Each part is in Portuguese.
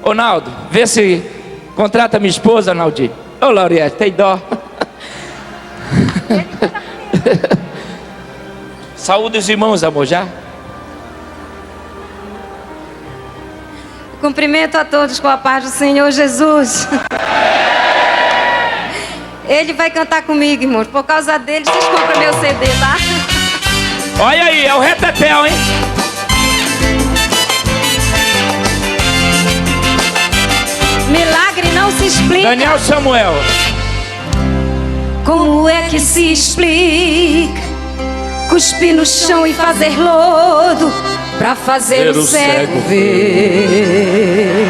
Ô Naldo, vê se contrata minha esposa, Naldinho. Ô Lauriette, tem dó. Saúde os irmãos, amor, já? Cumprimento a todos com a paz do Senhor Jesus. Ele vai cantar comigo, irmãos. Por causa dele, vocês compram meu CD, tá? Olha aí, é o retetel, hein? Milagre não se explica. Daniel Samuel. Como é que se explica cuspir no chão e fazer lodo pra fazer o cego ver?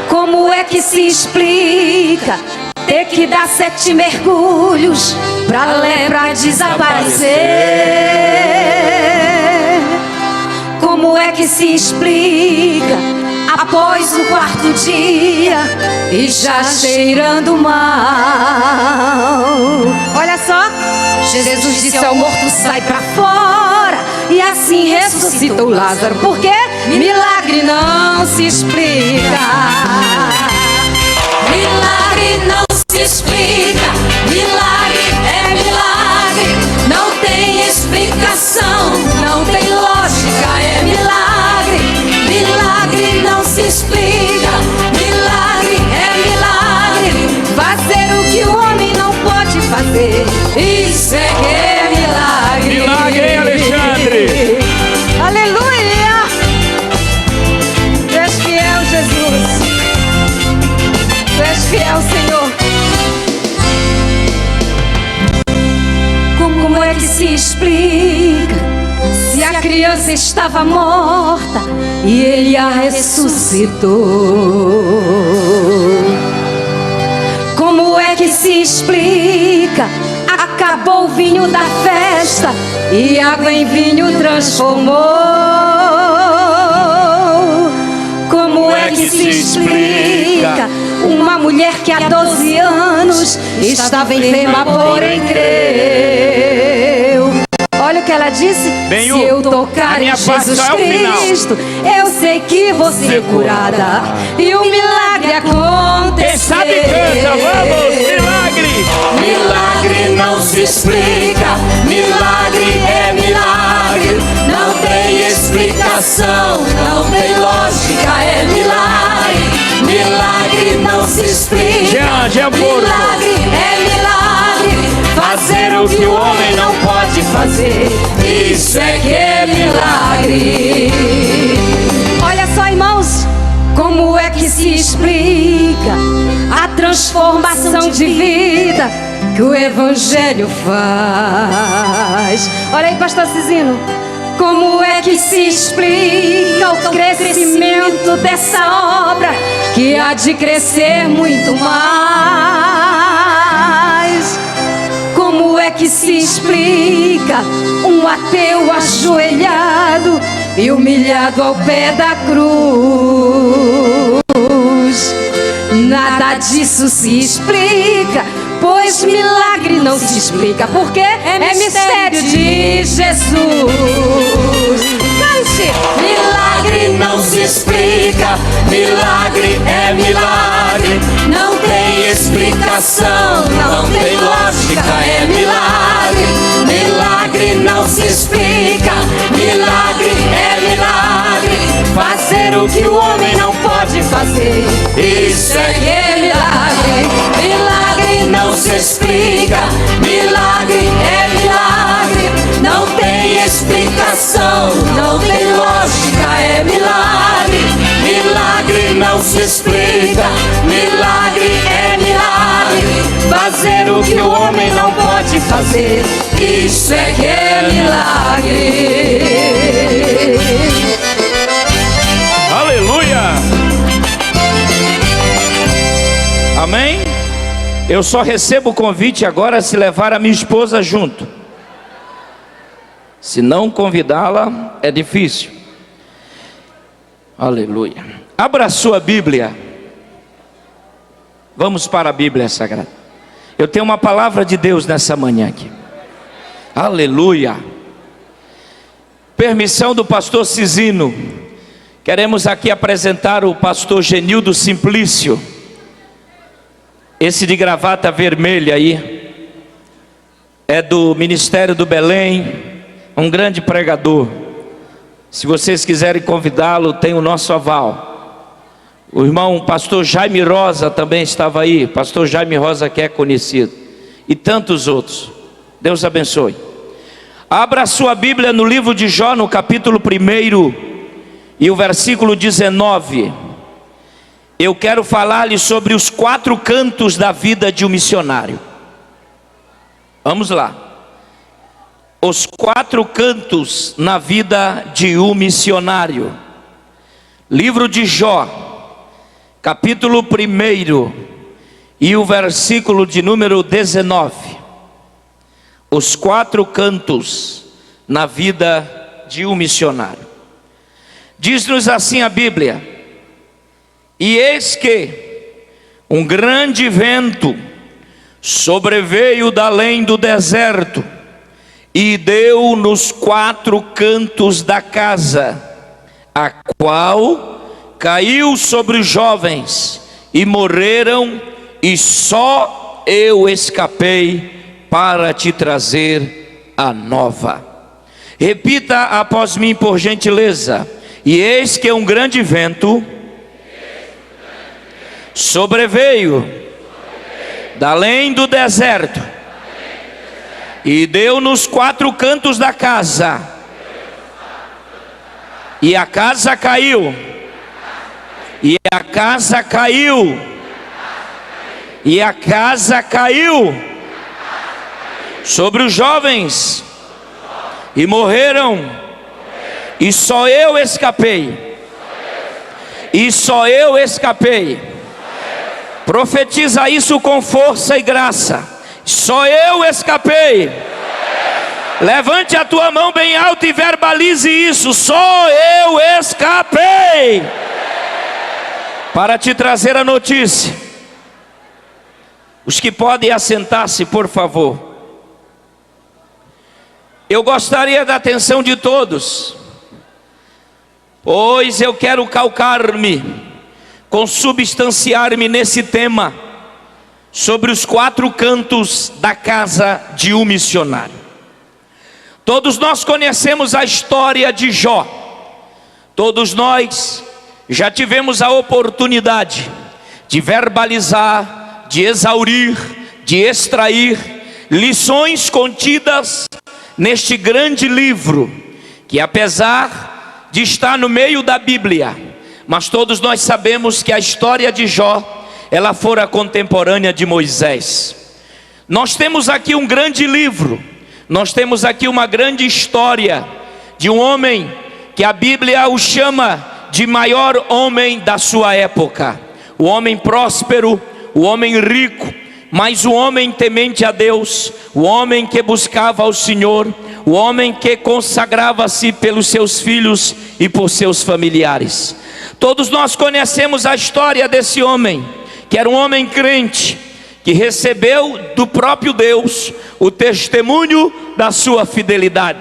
Como é que se explica ter que dar 7 mergulhos pra lepra desaparecer? Como é que se explica após o 4º dia e já cheirando mal? Olha só, Jesus disse ao morto: sai pra fora. E assim ressuscitou Lázaro. Porque milagre não se explica. Milagre não se explica. Milagre é milagre. Não tem explicação, não tem lógica, é milagre. Milagre não se explica. Milagre é milagre. Fazer o que o homem não pode fazer, isso é que é milagre. Milagre, hein, Alexandre? Aleluia! Tu és fiel, Jesus. Tu és fiel, Senhor. Como é que se explica se a criança estava morta e ele a ressuscitou? Como é que se explica? Acabou o vinho da festa e água em vinho transformou. Como é que se explica uma mulher que há 12 anos estava enferma, porém creu? Olha o que ela disse: se eu tocar em Jesus Cristo, eu sei que vou ser curada. E o milagre aconteceu. Quem sabe canta, vamos, milagre. Milagre não se explica. Milagre é milagre. Não tem explicação, não tem lógica, é milagre. Milagre não se explica. Milagre é milagre. Fazer o que o homem não pode fazer, isso é que é milagre. Olha só, irmãos, como é que se explica a transformação de vida que o Evangelho faz? Olha aí, pastor Cizino. Como é que se explica o crescimento dessa obra que há de crescer muito mais? Como é que se explica um ateu ajoelhado e humilhado ao pé da cruz? Nada disso se explica, pois milagre não se explica, porque é mistério de Jesus. Cante! Milagre não se explica. Milagre é milagre. Não tem explicação, não tem lógica, é milagre. Milagre não se explica. Milagre é milagre. Fazer o que o homem não pode fazer, isso é que é milagre. Milagre não se explica. Milagre é milagre. Não tem explicação, explicação, não tem lógica, é milagre. Milagre não se explica, milagre é milagre. Fazer o que o homem não pode fazer, isso é que é milagre. Aleluia! Amém? Eu só recebo o convite agora se levar a minha esposa junto. Se não convidá-la, é difícil. Aleluia. Abra a sua Bíblia. Vamos para a Bíblia Sagrada. Eu tenho uma palavra de Deus nessa manhã aqui. Aleluia. Permissão do pastor Cisino. Queremos aqui apresentar o pastor Genildo Simplício. Esse de gravata vermelha aí é do Ministério do Belém, um grande pregador. Se vocês quiserem convidá-lo, tem o nosso aval. O irmão pastor Jaime Rosa também estava aí, pastor Jaime Rosa, que é conhecido, e tantos outros. Deus abençoe. Abra a sua Bíblia no livro de Jó, no capítulo 1 e o versículo 19. Eu quero falar-lhe sobre os 4 cantos da vida de um missionário. Vamos lá. Os 4 cantos na vida de um missionário. Livro de Jó, capítulo 1 e o versículo de número 19. Os 4 cantos na vida de um missionário. Diz-nos assim a Bíblia: e eis que um grande vento sobreveio da além do deserto e deu nos 4 cantos da casa, a qual caiu sobre os jovens e morreram, e só eu escapei para te trazer a nova. Repita após mim, por gentileza. E eis que um grande vento sobreveio da além do deserto e deu nos 4 cantos da casa, e a casa caiu, e a casa caiu, e a casa caiu sobre os jovens e morreram, e só eu escapei, e só eu escapei. Profetiza isso com força e graça. Só eu escapei. Levante a tua mão bem alta e verbalize isso. Só eu escapei. Para te trazer a notícia. Os que podem assentar-se, por favor. Eu gostaria da atenção de todos, pois eu quero calcar-me, consubstanciar-me nesse tema, sobre os 4 cantos da casa de um missionário. Todos nós conhecemos a história de Jó. Todos nós já tivemos a oportunidade de verbalizar, de exaurir, de extrair lições contidas neste grande livro, que apesar de estar no meio da Bíblia, mas todos nós sabemos que a história de Jó, ela fora contemporânea de Moisés. Nós temos aqui um grande livro, nós temos aqui uma grande história de um homem que a Bíblia o chama de maior homem da sua época. O homem próspero, o homem rico, mas o homem temente a Deus, o homem que buscava ao Senhor, o homem que consagrava-se pelos seus filhos e por seus familiares. Todos nós conhecemos a história desse homem, que era um homem crente, que recebeu do próprio Deus o testemunho da sua fidelidade.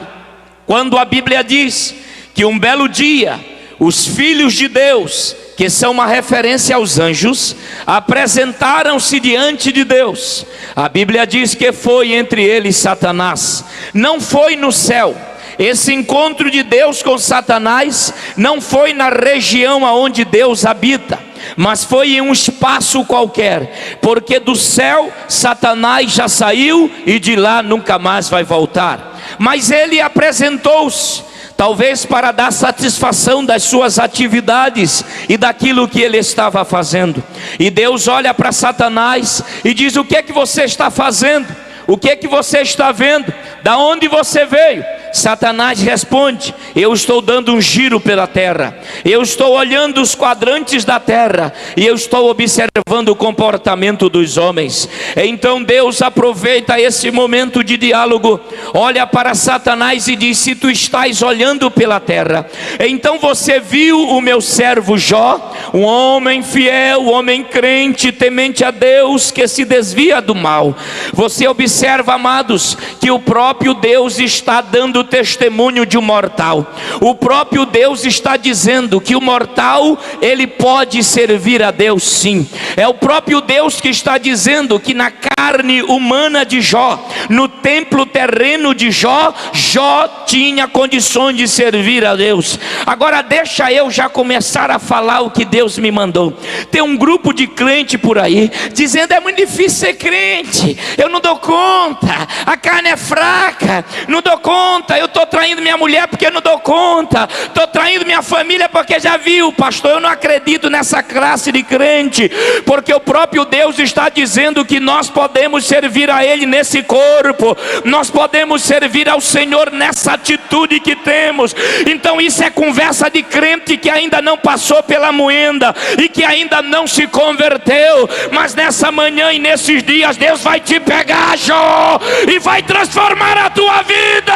Quando a Bíblia diz que um belo dia, os filhos de Deus, que são uma referência aos anjos, apresentaram-se diante de Deus. A Bíblia diz que foi entre eles Satanás. Não foi no céu. Esse encontro de Deus com Satanás não foi na região aonde Deus habita, mas foi em um espaço qualquer, porque do céu Satanás já saiu e de lá nunca mais vai voltar. Mas ele apresentou-se talvez para dar satisfação das suas atividades e daquilo que ele estava fazendo. E Deus olha para Satanás e diz: o que é que você está fazendo? O que é que você está vendo? Da onde você veio? Satanás responde: eu estou dando um giro pela terra, eu estou olhando os quadrantes da terra, e eu estou observando o comportamento dos homens. Então Deus aproveita esse momento de diálogo, olha para Satanás e diz: se tu estás olhando pela terra, então você viu o meu servo Jó, um homem fiel, um homem crente, temente a Deus, que se desvia do mal. Você observa, amados, que o próprio Deus está dando testemunho de um mortal. O próprio Deus está dizendo que o mortal, ele pode servir a Deus sim. É o próprio Deus que está dizendo que na carne humana de Jó, no templo terreno de Jó, Jó tinha condições de servir a Deus. Agora deixa eu já começar a falar o que Deus me mandou. Tem um grupo de crente por aí dizendo: é muito difícil ser crente, eu não dou conta, a carne é fraca, não dou conta, eu estou traindo minha mulher porque eu não dou conta, estou traindo minha família porque já viu, pastor, eu não acredito nessa classe de crente, porque o próprio Deus está dizendo que nós podemos servir a Ele nesse corpo, nós podemos servir ao Senhor nessa atitude que temos. Então isso é conversa de crente que ainda não passou pela moenda e que ainda não se converteu. Mas nessa manhã e nesses dias Deus vai te pegar, Jó, e vai transformar a tua vida.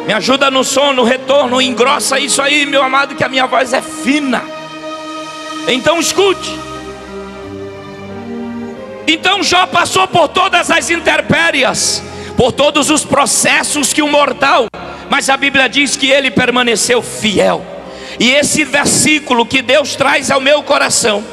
Me ajuda no som, no retorno, engrossa isso aí, meu amado, que a minha voz é fina. Então escute. Então Jó passou por todas as intempéries, por todos os processos que um mortal, mas a Bíblia diz que ele permaneceu fiel. E esse versículo que Deus traz ao meu coração,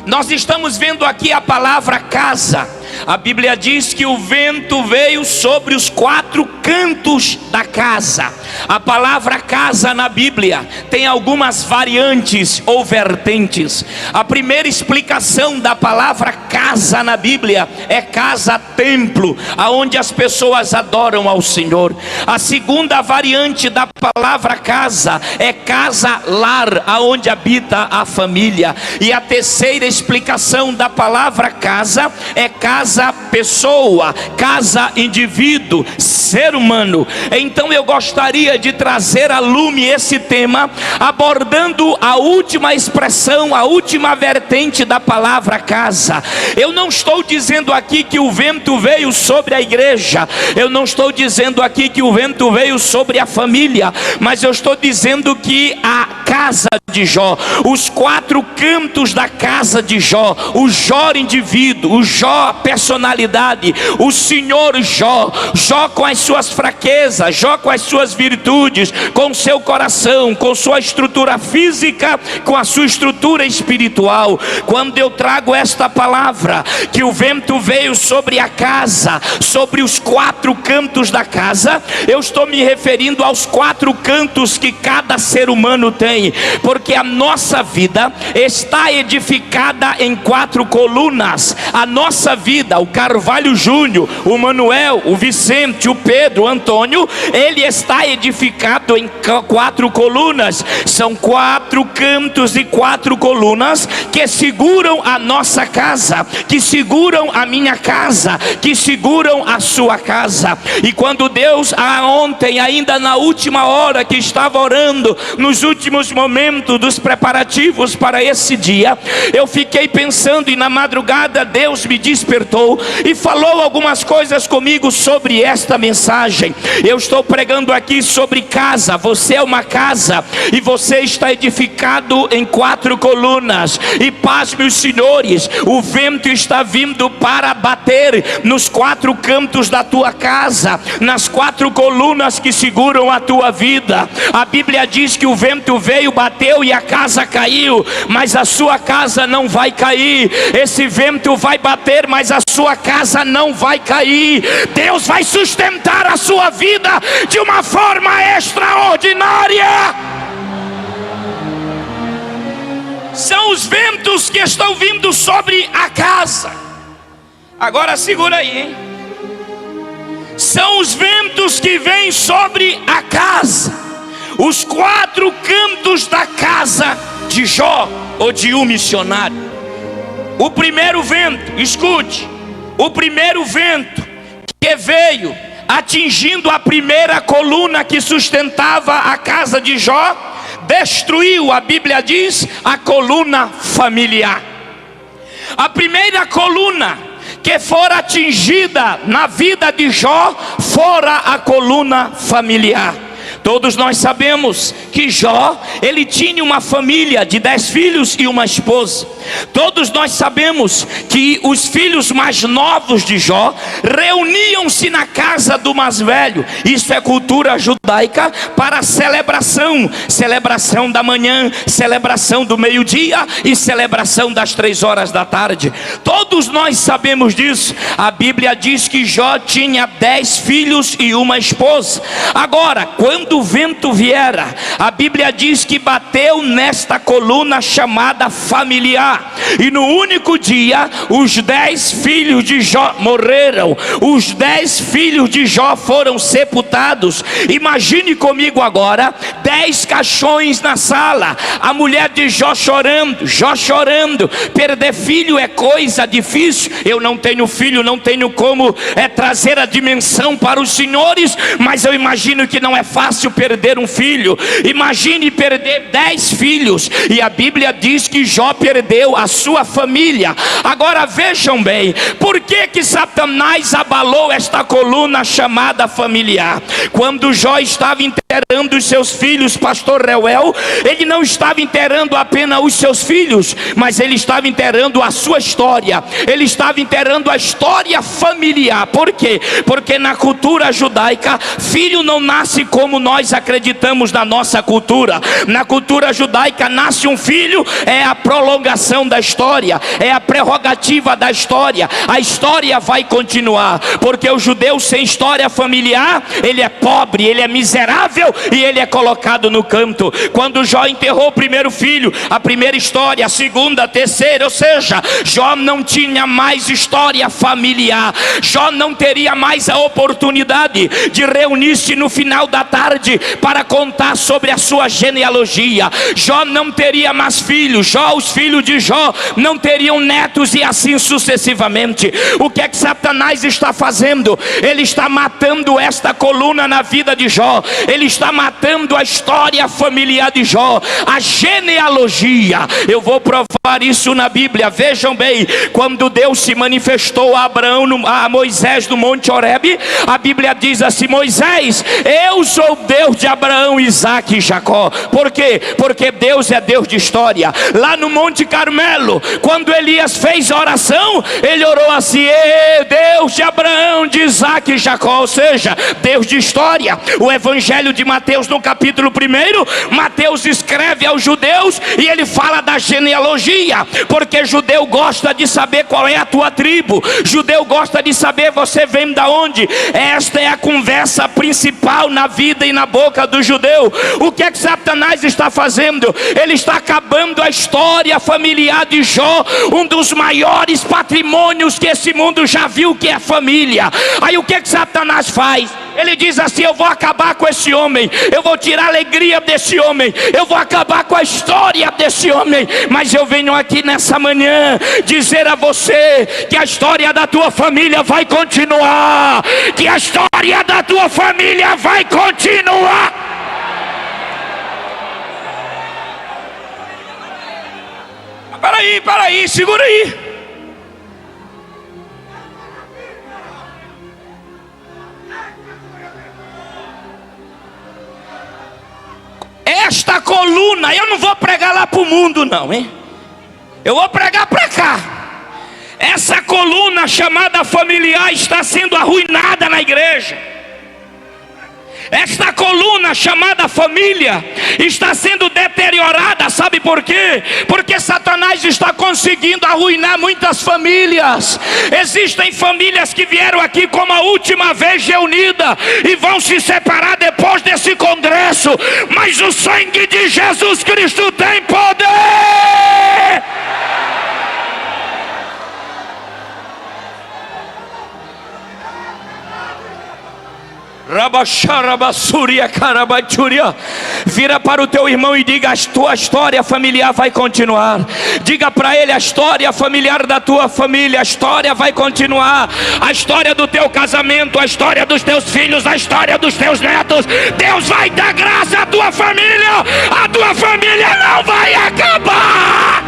nós estamos vendo aqui a palavra casa. A Bíblia diz que o vento veio sobre os 4 cantos da casa. A palavra casa na Bíblia tem algumas variantes ou vertentes. A primeira explicação da palavra casa na Bíblia é casa-templo, aonde as pessoas adoram ao Senhor. A segunda variante da palavra casa é casa-lar, aonde habita a família. E a terceira explicação da palavra casa é casa-pessoa, casa-indivíduo, ser humano. Então eu gostaria de trazer a lume esse tema, abordando a última expressão, a última vertente da palavra casa. Eu não estou dizendo aqui que o vento veio sobre a igreja, eu não estou dizendo aqui que o vento veio sobre a família, mas eu estou dizendo que a casa de Jó, os 4 cantos da casa de Jó, o Jó indivíduo, o Jó personalidade, o senhor Jó, Jó com as suas fraquezas, Jó com as suas virtudes, com o seu coração, com sua estrutura física, com a sua estrutura espiritual. Quando eu trago esta palavra, que o vento veio sobre a casa, sobre os 4 cantos da casa, eu estou me referindo aos 4 cantos que cada ser humano tem, porque a nossa vida está edificada em 4 colunas. A nossa vida, o Carvalho Júnior, o Manuel, o Vicente, o Pedro, o Antônio, ele está edificado em 4 colunas. São 4 cantos e 4 colunas que seguram a nossa casa, que seguram a minha casa, que seguram a sua casa. E quando Deus, ontem, ainda na última hora que estava orando, nos últimos momentos dos preparativos para esse dia, eu fiquei pensando, e na madrugada Deus me despertou e falou algumas coisas comigo sobre esta mensagem. Eu estou pregando aqui sobre casa. Você é uma casa e você está edificado em 4 colunas. E pasme os senhores, o vento está vindo para bater nos 4 cantos da tua casa, nas 4 colunas que seguram a tua vida. A Bíblia diz que o vento veio, bateu e a casa caiu, mas a sua casa não vai cair. Esse vento vai bater, mas a sua casa não vai cair. Deus vai sustentar a sua vida de uma forma extraordinária. São os ventos que estão vindo sobre a casa. Agora segura aí, hein? são os ventos que vêm sobre a casa, os 4 cantos da casa de Jó, ou de um missionário. O primeiro vento, escute, o primeiro vento que veio atingindo a primeira coluna que sustentava a casa de Jó, destruiu, a Bíblia diz, a coluna familiar. A primeira coluna que fora atingida na vida de Jó fora a coluna familiar. Todos nós sabemos que Jó, ele tinha uma família de 10 filhos e uma esposa. Todos nós sabemos que os filhos mais novos de Jó reuniam-se na casa do mais velho. Isso é cultura judaica para celebração. Celebração da manhã, celebração do meio-dia e celebração das 3 horas da tarde. Todos nós sabemos disso. A Bíblia diz que Jó tinha 10 filhos e uma esposa. Agora, quando o vento viera, a Bíblia diz que bateu nesta coluna chamada familiar, e no único dia os 10 filhos de Jó morreram. Os 10 filhos de Jó foram sepultados. Imagine comigo agora 10 caixões na sala, a mulher de Jó chorando. Perder filho é coisa difícil. Eu não tenho filho, não tenho como trazer a dimensão para os senhores, mas eu imagino que não é fácil perder um filho. Imagine perder 10 filhos. E a Bíblia diz que Jó perdeu a sua família. Agora vejam bem, por que Satanás abalou esta coluna chamada familiar? Quando Jó estava enterrando os seus filhos, pastor Reuel, ele não estava enterrando apenas os seus filhos, mas ele estava enterrando a sua história. Ele estava enterrando a história familiar. Por quê? Porque na cultura judaica, filho não nasce como nós acreditamos na nossa cultura. Na cultura judaica, nasce um filho, é a prolongação da história, é a prerrogativa da história. A história vai continuar, porque o judeu sem história familiar, ele é pobre, ele é miserável e ele é colocado no canto. Quando Jó enterrou o primeiro filho, a primeira história, a segunda, a terceira, ou seja, Jó não tinha mais história familiar. Jó não teria mais a oportunidade de reunir-se no final da tarde para contar sobre a sua genealogia. Jó não teria mais filhos. Os filhos de Jó não teriam netos e assim sucessivamente. O que é que Satanás está fazendo? Ele está matando esta coluna na vida de Jó. Ele está matando a história familiar de Jó, a genealogia. Eu vou provar isso na Bíblia. Vejam bem, quando Deus se manifestou a Abraão, a Moisés no Monte Horebe, a Bíblia diz assim: Moisés, eu sou Deus de Abraão, Isaque e Jacó. Por quê? Porque Deus é Deus de história. Lá no Monte Carmelo, quando Elias fez a oração, ele orou assim: Deus de Abraão, de Isaque e Jacó, ou seja, Deus de história. O Evangelho de Mateus, no capítulo 1, Mateus escreve aos judeus e ele fala da genealogia, porque judeu gosta de saber qual é a tua tribo, judeu gosta de saber você vem da onde. Esta é a conversa principal na vida e na boca do judeu. O que é que Satanás está fazendo? Ele está acabando a história familiar de Jó, um dos maiores patrimônios que esse mundo já viu, que é a família. Aí o que é que Satanás faz? Ele diz assim: eu vou acabar com esse homem, eu vou tirar a alegria desse homem, eu vou acabar com a história desse homem. Mas eu venho aqui nessa manhã dizer a você que a história da tua família vai continuar, que a história da tua família vai continuar. Peraí, segura aí. Esta coluna, eu não vou pregar lá para o mundo não, hein? Eu vou pregar para cá. Essa coluna chamada familiar está sendo arruinada na igreja. Esta coluna chamada família está sendo deteriorada. Sabe por quê? Porque Satanás está conseguindo arruinar muitas famílias. Existem famílias que vieram aqui como a última vez reunida e vão se separar depois desse congresso, mas o sangue de Jesus Cristo tem poder. Vira para o teu irmão e diga: a tua história familiar vai continuar. Diga para ele: a história familiar da tua família, a história vai continuar. A história do teu casamento, a história dos teus filhos, a história dos teus netos. Deus vai dar graça à tua família. A tua família não vai acabar.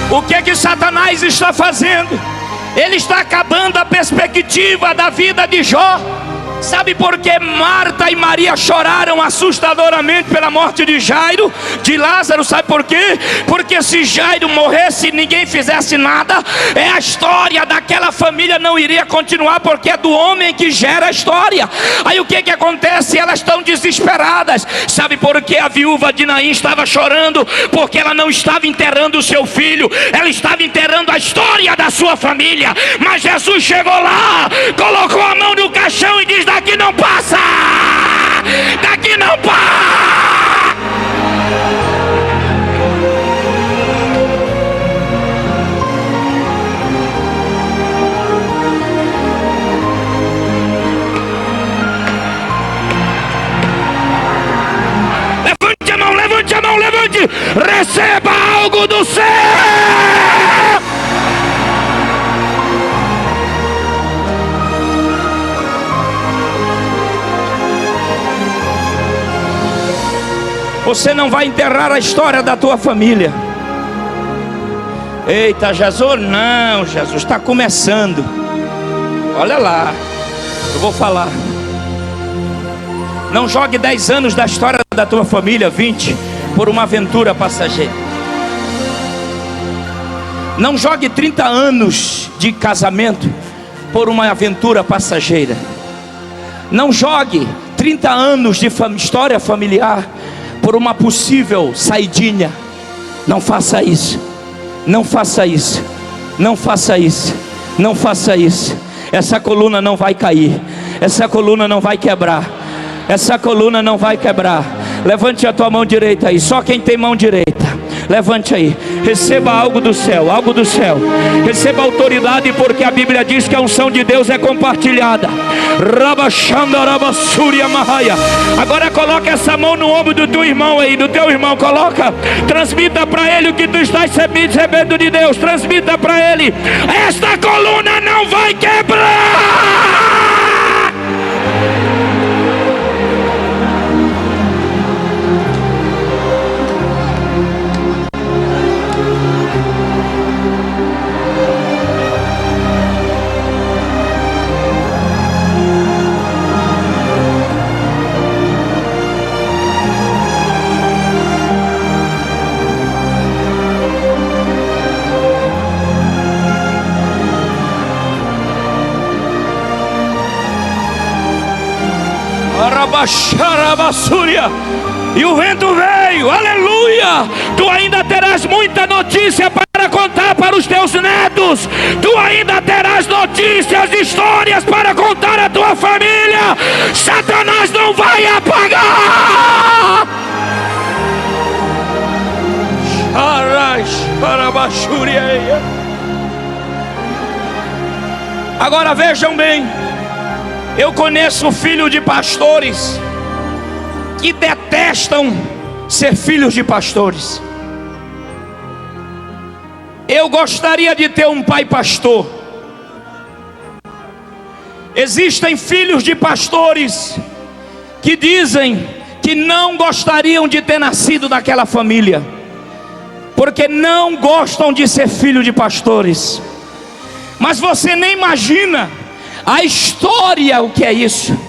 O que Satanás está fazendo? Ele está acabando a perspectiva da vida de Jó. Sabe por que Marta e Maria choraram assustadoramente pela morte de Jairo, de Lázaro? Sabe por quê? Porque se Jairo morresse e ninguém fizesse nada, a história daquela família não iria continuar, porque é do homem que gera a história. Aí o que acontece? Elas estão desesperadas. Sabe por que a viúva de Naim estava chorando? Porque ela não estava enterrando o seu filho, ela estava enterrando a história da sua família. Mas Jesus chegou lá, colocou a mão no caixão e diz: daqui não passa! Daqui não passa! Levante a mão, levante a mão, levante! Receba algo do céu! Você não vai enterrar a história da tua família. Eita, Jesus, não, Jesus está começando. Olha lá, eu vou falar. Não jogue 10 anos da história da tua família, 20, por uma aventura passageira. Não jogue 30 anos de casamento por uma aventura passageira. Não jogue 30 anos de história familiar por uma possível saidinha. Não faça isso. Não faça isso. Não faça isso. Não faça isso. Essa coluna não vai cair. Essa coluna não vai quebrar. Essa coluna não vai quebrar. Levante a tua mão direita aí. Só quem tem mão direita, levante aí. Receba algo do céu, algo do céu. Receba autoridade, porque a Bíblia diz que a unção de Deus é compartilhada. Agora coloca essa mão no ombro do teu irmão aí, do teu irmão. Coloca, transmita para ele o que tu estás recebendo de Deus. Transmita para ele: esta coluna não vai quebrar. E o vento veio, aleluia. Tu ainda terás muita notícia para contar para os teus netos. Tu ainda terás notícias, histórias para contar à tua família. Satanás não vai apagar. Agora vejam bem. Eu conheço filhos de pastores que detestam ser filhos de pastores. Eu gostaria de ter um pai pastor. Existem filhos de pastores que dizem que não gostariam de ter nascido naquela família, porque não gostam de ser filho de pastores. Mas você nem imagina a história, o que é isso?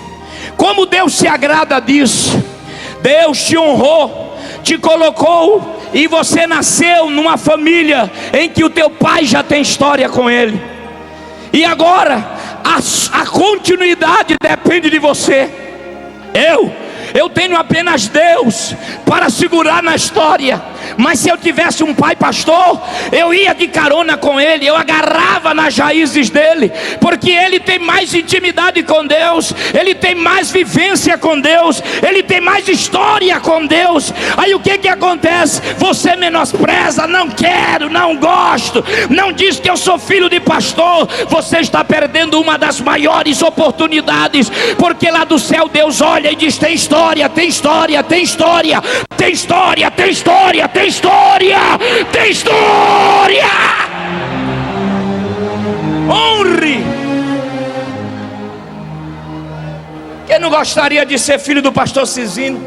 Como Deus se agrada disso? Deus te honrou, te colocou, e você nasceu numa família em que o teu pai já tem história com ele. E agora a continuidade depende de você. Eu tenho apenas Deus para segurar na história, Mas se eu tivesse um pai pastor, eu ia de carona com ele, eu agarrava nas raízes dele, porque ele tem mais intimidade com Deus, ele tem mais vivência com Deus, ele tem mais história com Deus. Aí o que acontece? Você menospreza, não quero, não gosto, não diz que eu sou filho de pastor. Você está perdendo uma das maiores oportunidades, porque lá do céu Deus olha e diz: tem história, tem história, tem história, tem história, tem história, tem história, tem história. Honre. Quem não gostaria de ser filho do pastor Cisino?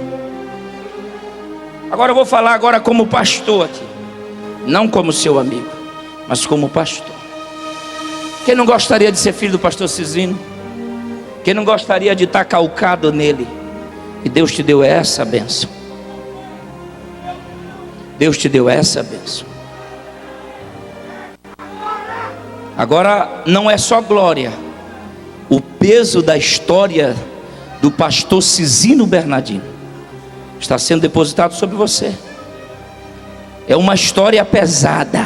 Agora eu vou falar agora como pastor aqui, não como seu amigo, mas como pastor. Quem não gostaria de ser filho do pastor Cisino? Quem não gostaria de estar calcado nele? E Deus te deu essa bênção. Deus te deu essa bênção. Agora não é só glória. O peso da história do pastor Cisino Bernardino está sendo depositado sobre você. É uma história pesada.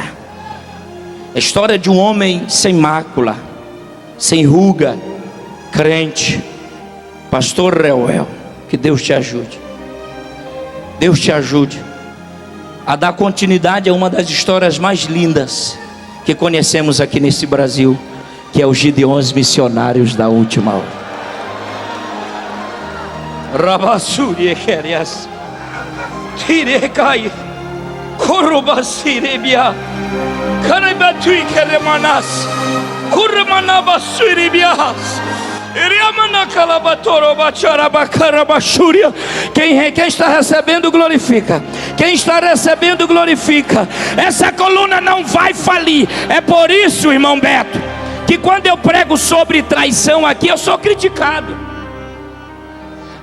É a história de um homem sem mácula, sem ruga, crente, pastor Reuel. Que Deus te ajude. Deus te ajude a dar continuidade a uma das histórias mais lindas que conhecemos aqui nesse Brasil, que é os Gideões missionários da última hora. Rabassuri querias tirecai corobasirebia carabatui queremanas curmanabasuribias. Quem está recebendo glorifica. Quem está recebendo glorifica. Essa coluna não vai falir. É por isso, irmão Beto, que quando eu prego sobre traição aqui, eu sou criticado,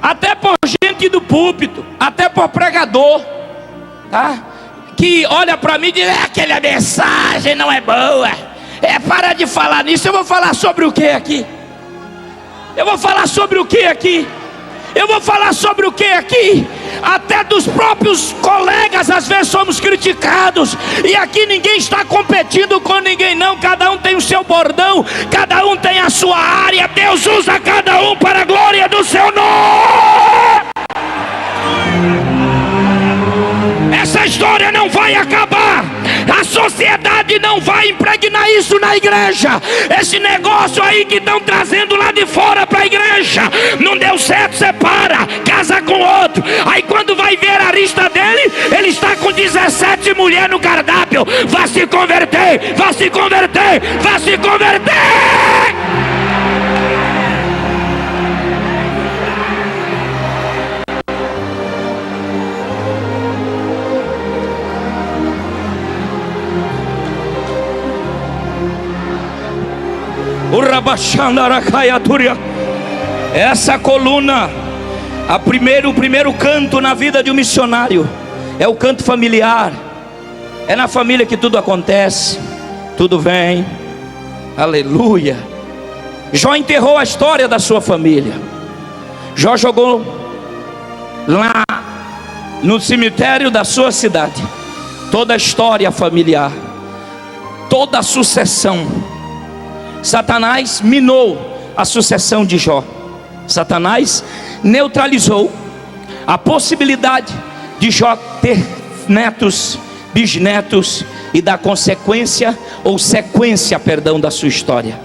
até por gente do púlpito, até por pregador, tá? Que olha para mim e diz: aquela mensagem não é boa. Para de falar nisso. Eu vou falar sobre o que aqui? Eu vou falar sobre o que aqui? Eu vou falar sobre o que aqui? Até dos próprios colegas às vezes somos criticados. E aqui ninguém está competindo com ninguém não. Cada um tem o seu bordão, cada um tem a sua área. Deus usa cada um para a glória do seu nome. Essa história não vai acabar. A sociedade não vai impregnar isso na igreja. Esse negócio aí que estão trazendo lá de fora para a igreja, não deu certo, separa, casa com outro. Aí quando vai ver a lista dele, ele está com 17 mulheres no cardápio. Vai se converter, vai se converter, vai se converter. Essa coluna, o primeiro canto na vida de um missionário é o canto familiar. É na família que tudo acontece, tudo vem. Aleluia. Jó enterrou a história da sua família. Jó jogou lá no cemitério da sua cidade toda a história familiar, toda a sucessão. Satanás minou a sucessão de Jó. Satanás neutralizou a possibilidade de Jó ter netos, bisnetos e dar consequência ou sequência, perdão, da sua história.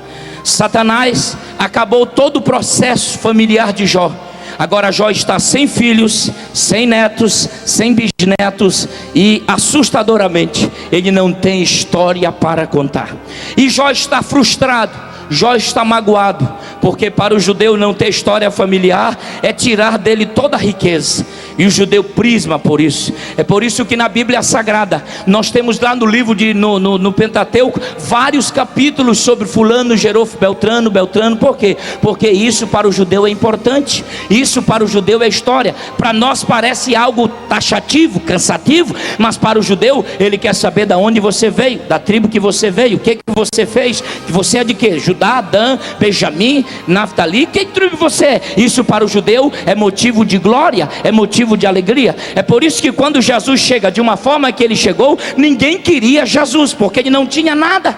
Satanás acabou todo o processo familiar de Jó. Agora Jó está sem filhos, sem netos, sem bisnetos e assustadoramente ele não tem história para contar. E Jó está frustrado, Jó está magoado, porque para o judeu não ter história familiar é tirar dele toda a riqueza. E o judeu prisma por isso. É por isso que na Bíblia Sagrada nós temos lá no livro no Pentateuco vários capítulos sobre fulano gerou Beltrano. Por quê? Porque isso para o judeu é importante. Isso para o judeu é história. Para nós parece algo taxativo, cansativo, mas para o judeu ele quer saber de onde você veio, da tribo que você veio, o que você fez, que você é de quê? Judá, Dan, Benjamim, Naftali, que tribo você é? Isso para o judeu é motivo de glória, é motivo motivo de alegria. É por isso que quando Jesus chega de uma forma que ele chegou, ninguém queria Jesus, porque ele não tinha nada.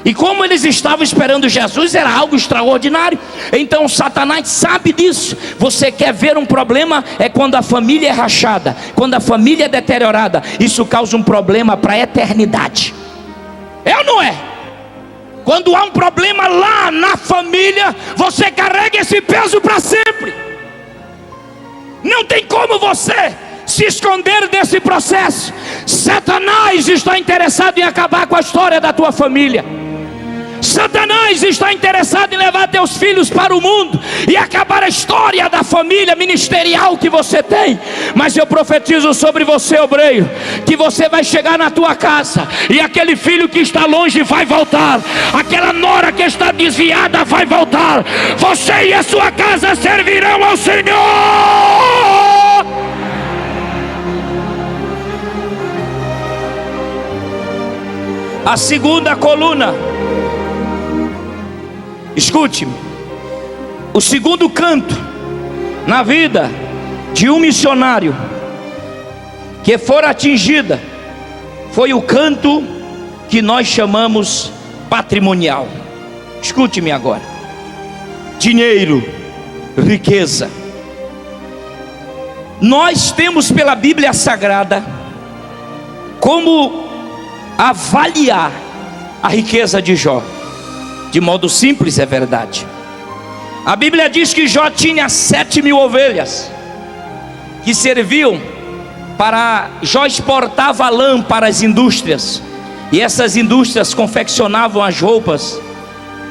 E como eles estavam esperando Jesus, era algo extraordinário. Então Satanás sabe disso. Você quer ver um problema? É quando a família é rachada, quando a família é deteriorada. Isso causa um problema para a eternidade. É ou não é? Quando há um problema lá na família, você carrega esse peso para sempre. Não tem como você se esconder desse processo. Satanás está interessado em acabar com a história da tua família. Satanás está interessado em levar teus filhos para o mundo e acabar a história da família ministerial que você tem. Mas eu profetizo sobre você, obreiro, que você vai chegar na tua casa e aquele filho que está longe vai voltar, aquela nora que está desviada vai voltar. Você e a sua casa servirão ao Senhor. A segunda coluna, escute-me, o segundo canto na vida de um missionário que for atingida foi o canto que nós chamamos patrimonial. Escute-me agora: dinheiro, riqueza. Nós temos pela Bíblia Sagrada como avaliar a riqueza de Jó. De modo simples, é verdade. A Bíblia diz que Jó tinha 7.000 ovelhas que serviam para... Jó exportava lã para as indústrias, e essas indústrias confeccionavam as roupas,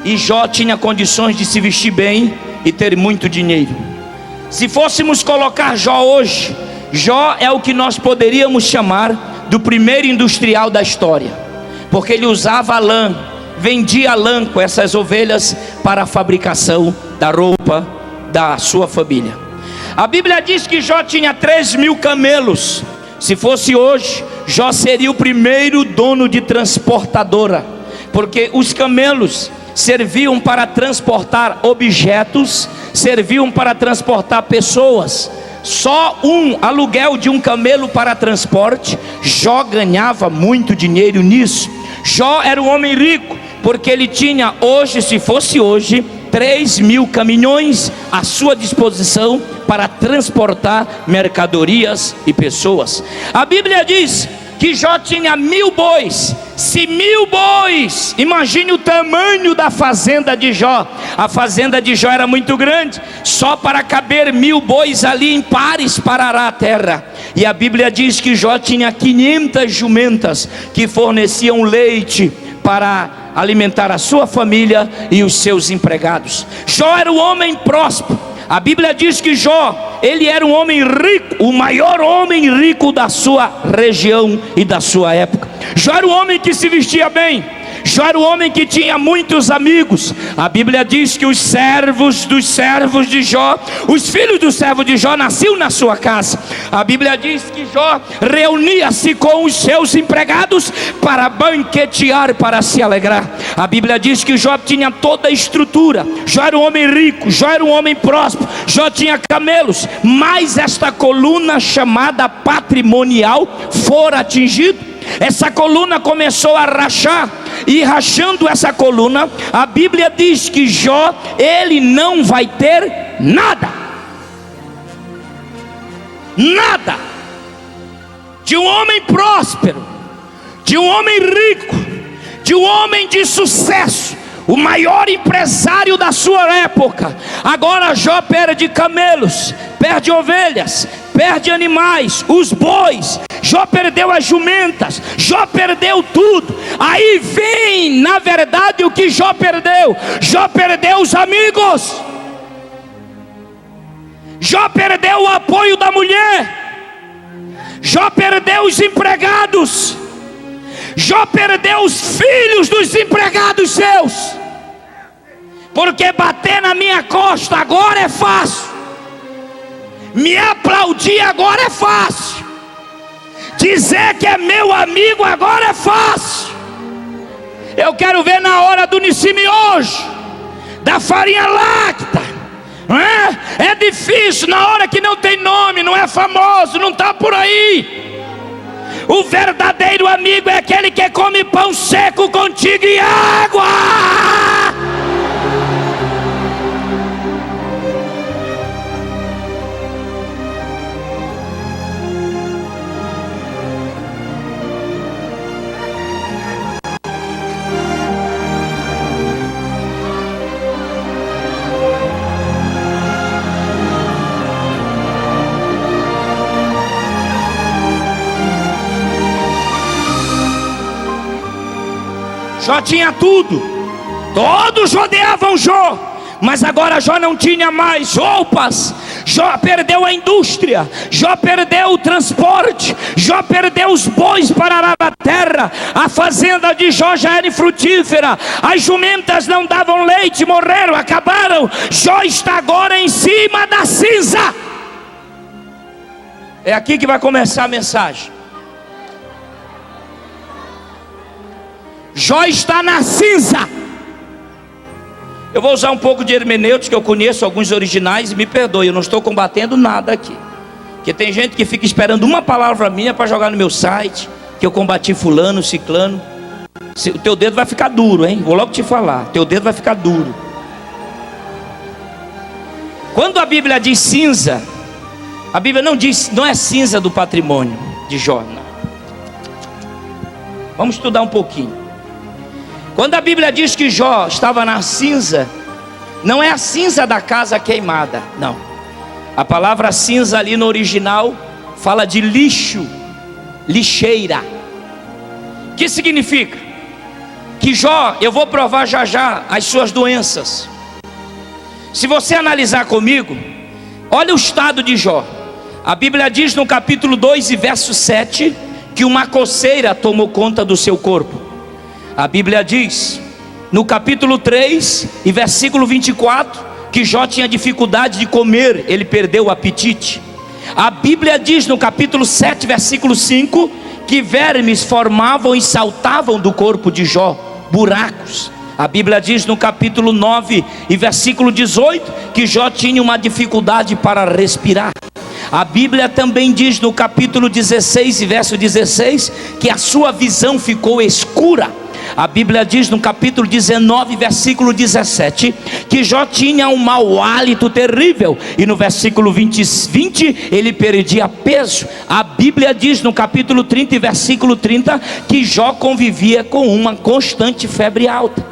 e Jó tinha condições de se vestir bem e ter muito dinheiro. Se fôssemos colocar Jó hoje, Jó é o que nós poderíamos chamar do primeiro industrial da história, porque ele usava lã, vendia lã com essas ovelhas para a fabricação da roupa da sua família. A Bíblia diz que Jó tinha 3.000 camelos. Se fosse hoje, Jó seria o primeiro dono de transportadora, porque os camelos serviam para transportar objetos, serviam para transportar pessoas. Só um aluguel de um camelo para transporte, Jó ganhava muito dinheiro nisso. Jó era um homem rico, porque ele tinha hoje, se fosse hoje, 3.000 caminhões à sua disposição para transportar mercadorias e pessoas. A Bíblia diz que Jó tinha 1.000 bois. Se 1.000 bois, imagine o tamanho da fazenda de Jó. A fazenda de Jó era muito grande, só para caber 1.000 bois ali em pares para arar a terra. E a Bíblia diz que Jó tinha 500 jumentas que forneciam leite para alimentar a sua família e os seus empregados. Jó era um homem próspero. A Bíblia diz que Jó, ele era um homem rico, o maior homem rico da sua região e da sua época. Jó era um homem que se vestia bem. Jó era um homem que tinha muitos amigos. A Bíblia diz que os servos dos servos de Jó, os filhos do servo de Jó, nasciam na sua casa. A Bíblia diz que Jó reunia-se com os seus empregados para banquetear, para se alegrar. A Bíblia diz que Jó tinha toda a estrutura. Jó era um homem rico, Jó era um homem próspero, Jó tinha camelos. Mas esta coluna chamada patrimonial fora atingida. Essa coluna começou a rachar, e rachando essa coluna, a Bíblia diz que Jó, ele não vai ter nada. Nada. De um homem próspero, de um homem rico, de um homem de sucesso, o maior empresário da sua época. Agora Jó perde camelos, perde ovelhas, perde animais, os bois. Jó perdeu as jumentas, Jó perdeu tudo. Aí vem, na verdade, o que Jó perdeu. Jó perdeu os amigos, Jó perdeu o apoio da mulher, Jó perdeu os empregados, Jó perdeu os filhos dos empregados seus. Porque bater na minha costa agora é fácil, me aplaudir agora é fácil, dizer que é meu amigo agora é fácil. Eu quero ver na hora do Nissim hoje, da farinha láctea, Não é? É difícil na hora que não tem nome, não é famoso, não está por aí. O verdadeiro amigo é aquele que come pão seco contigo e água. Jó tinha tudo, todos rodeavam Jó, mas agora Jó não tinha mais roupas. Jó perdeu a indústria, Jó perdeu o transporte, Jó perdeu os bois para arar a terra. A fazenda de Jó já era infrutífera, as jumentas não davam leite, morreram, acabaram. Jó está agora em cima da cinza. É aqui que vai começar a mensagem. Jó está na cinza. Eu vou usar um pouco de hermenêutica, eu conheço alguns originais, e me perdoe, eu não estou combatendo nada aqui. Porque tem gente que fica esperando uma palavra minha para jogar no meu site, que eu combati fulano, ciclano. O teu dedo vai ficar duro, hein? Vou logo te falar, teu dedo vai ficar duro. Quando a Bíblia diz cinza, a Bíblia não diz, não é cinza do patrimônio de Jó, não. Vamos estudar um pouquinho. Quando a Bíblia diz que Jó estava na cinza, não é a cinza da casa queimada, não. A palavra cinza ali no original fala de lixo, lixeira. O que significa? Que Jó, eu vou provar já já as suas doenças. Se você analisar comigo, olha o estado de Jó. A Bíblia diz no capítulo 2 e verso 7 que uma coceira tomou conta do seu corpo. A Bíblia diz no capítulo 3 e versículo 24 que Jó tinha dificuldade de comer, ele perdeu o apetite. A Bíblia diz no capítulo 7 versículo 5 que vermes formavam e saltavam do corpo de Jó, buracos. A Bíblia diz no capítulo 9 e versículo 18 que Jó tinha uma dificuldade para respirar. A Bíblia também diz no capítulo 16 e verso 16 que a sua visão ficou escura. A Bíblia diz no capítulo 19, versículo 17, que Jó tinha um mau hálito terrível. E no versículo 20, ele perdia peso. A Bíblia diz no capítulo 30 e versículo 30, que Jó convivia com uma constante febre alta.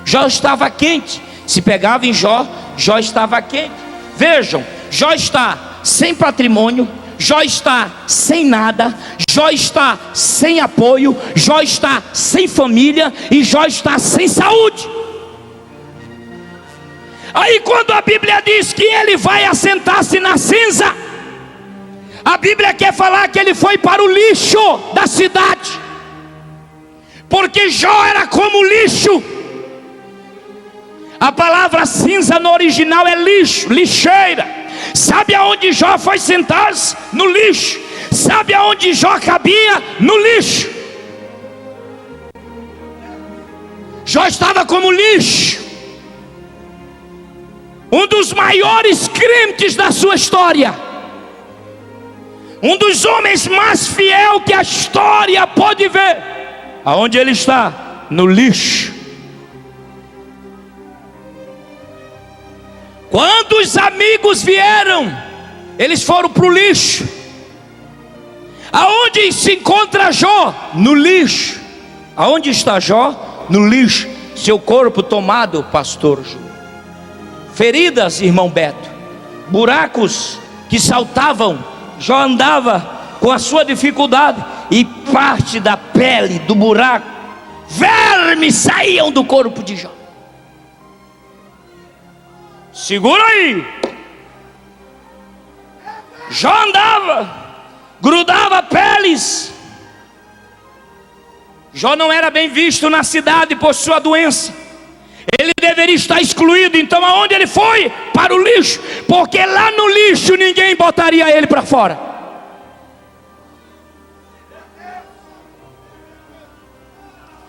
Jó estava quente. Se pegava em Jó, Jó estava quente. Vejam, Jó está sem patrimônio, Jó está sem nada, Jó está sem apoio, Jó está sem família e Jó está sem saúde. Aí quando a Bíblia diz que ele vai assentar-se na cinza, a Bíblia quer falar que ele foi para o lixo da cidade, porque Jó era como lixo. A palavra cinza no original é lixo, lixeira. Sabe aonde Jó foi sentar-se? No lixo. Sabe aonde Jó cabia? No lixo. Jó estava como lixo. Um dos maiores crentes da sua história, um dos homens mais fiel que a história pode ver. Aonde ele está? No lixo. Quando os amigos vieram, eles foram para o lixo. Aonde se encontra Jó? No lixo. Aonde está Jó? No lixo. Seu corpo tomado, pastor Júlio. Feridas, irmão Beto. Buracos que saltavam. Jó andava com a sua dificuldade. E parte da pele do buraco, vermes saíam do corpo de Jó. Segura aí. Jó andava, grudava peles. Jó não era bem visto na cidade por sua doença. Ele deveria estar excluído. Então aonde ele foi? Para o lixo. Porque lá no lixo ninguém botaria ele para fora.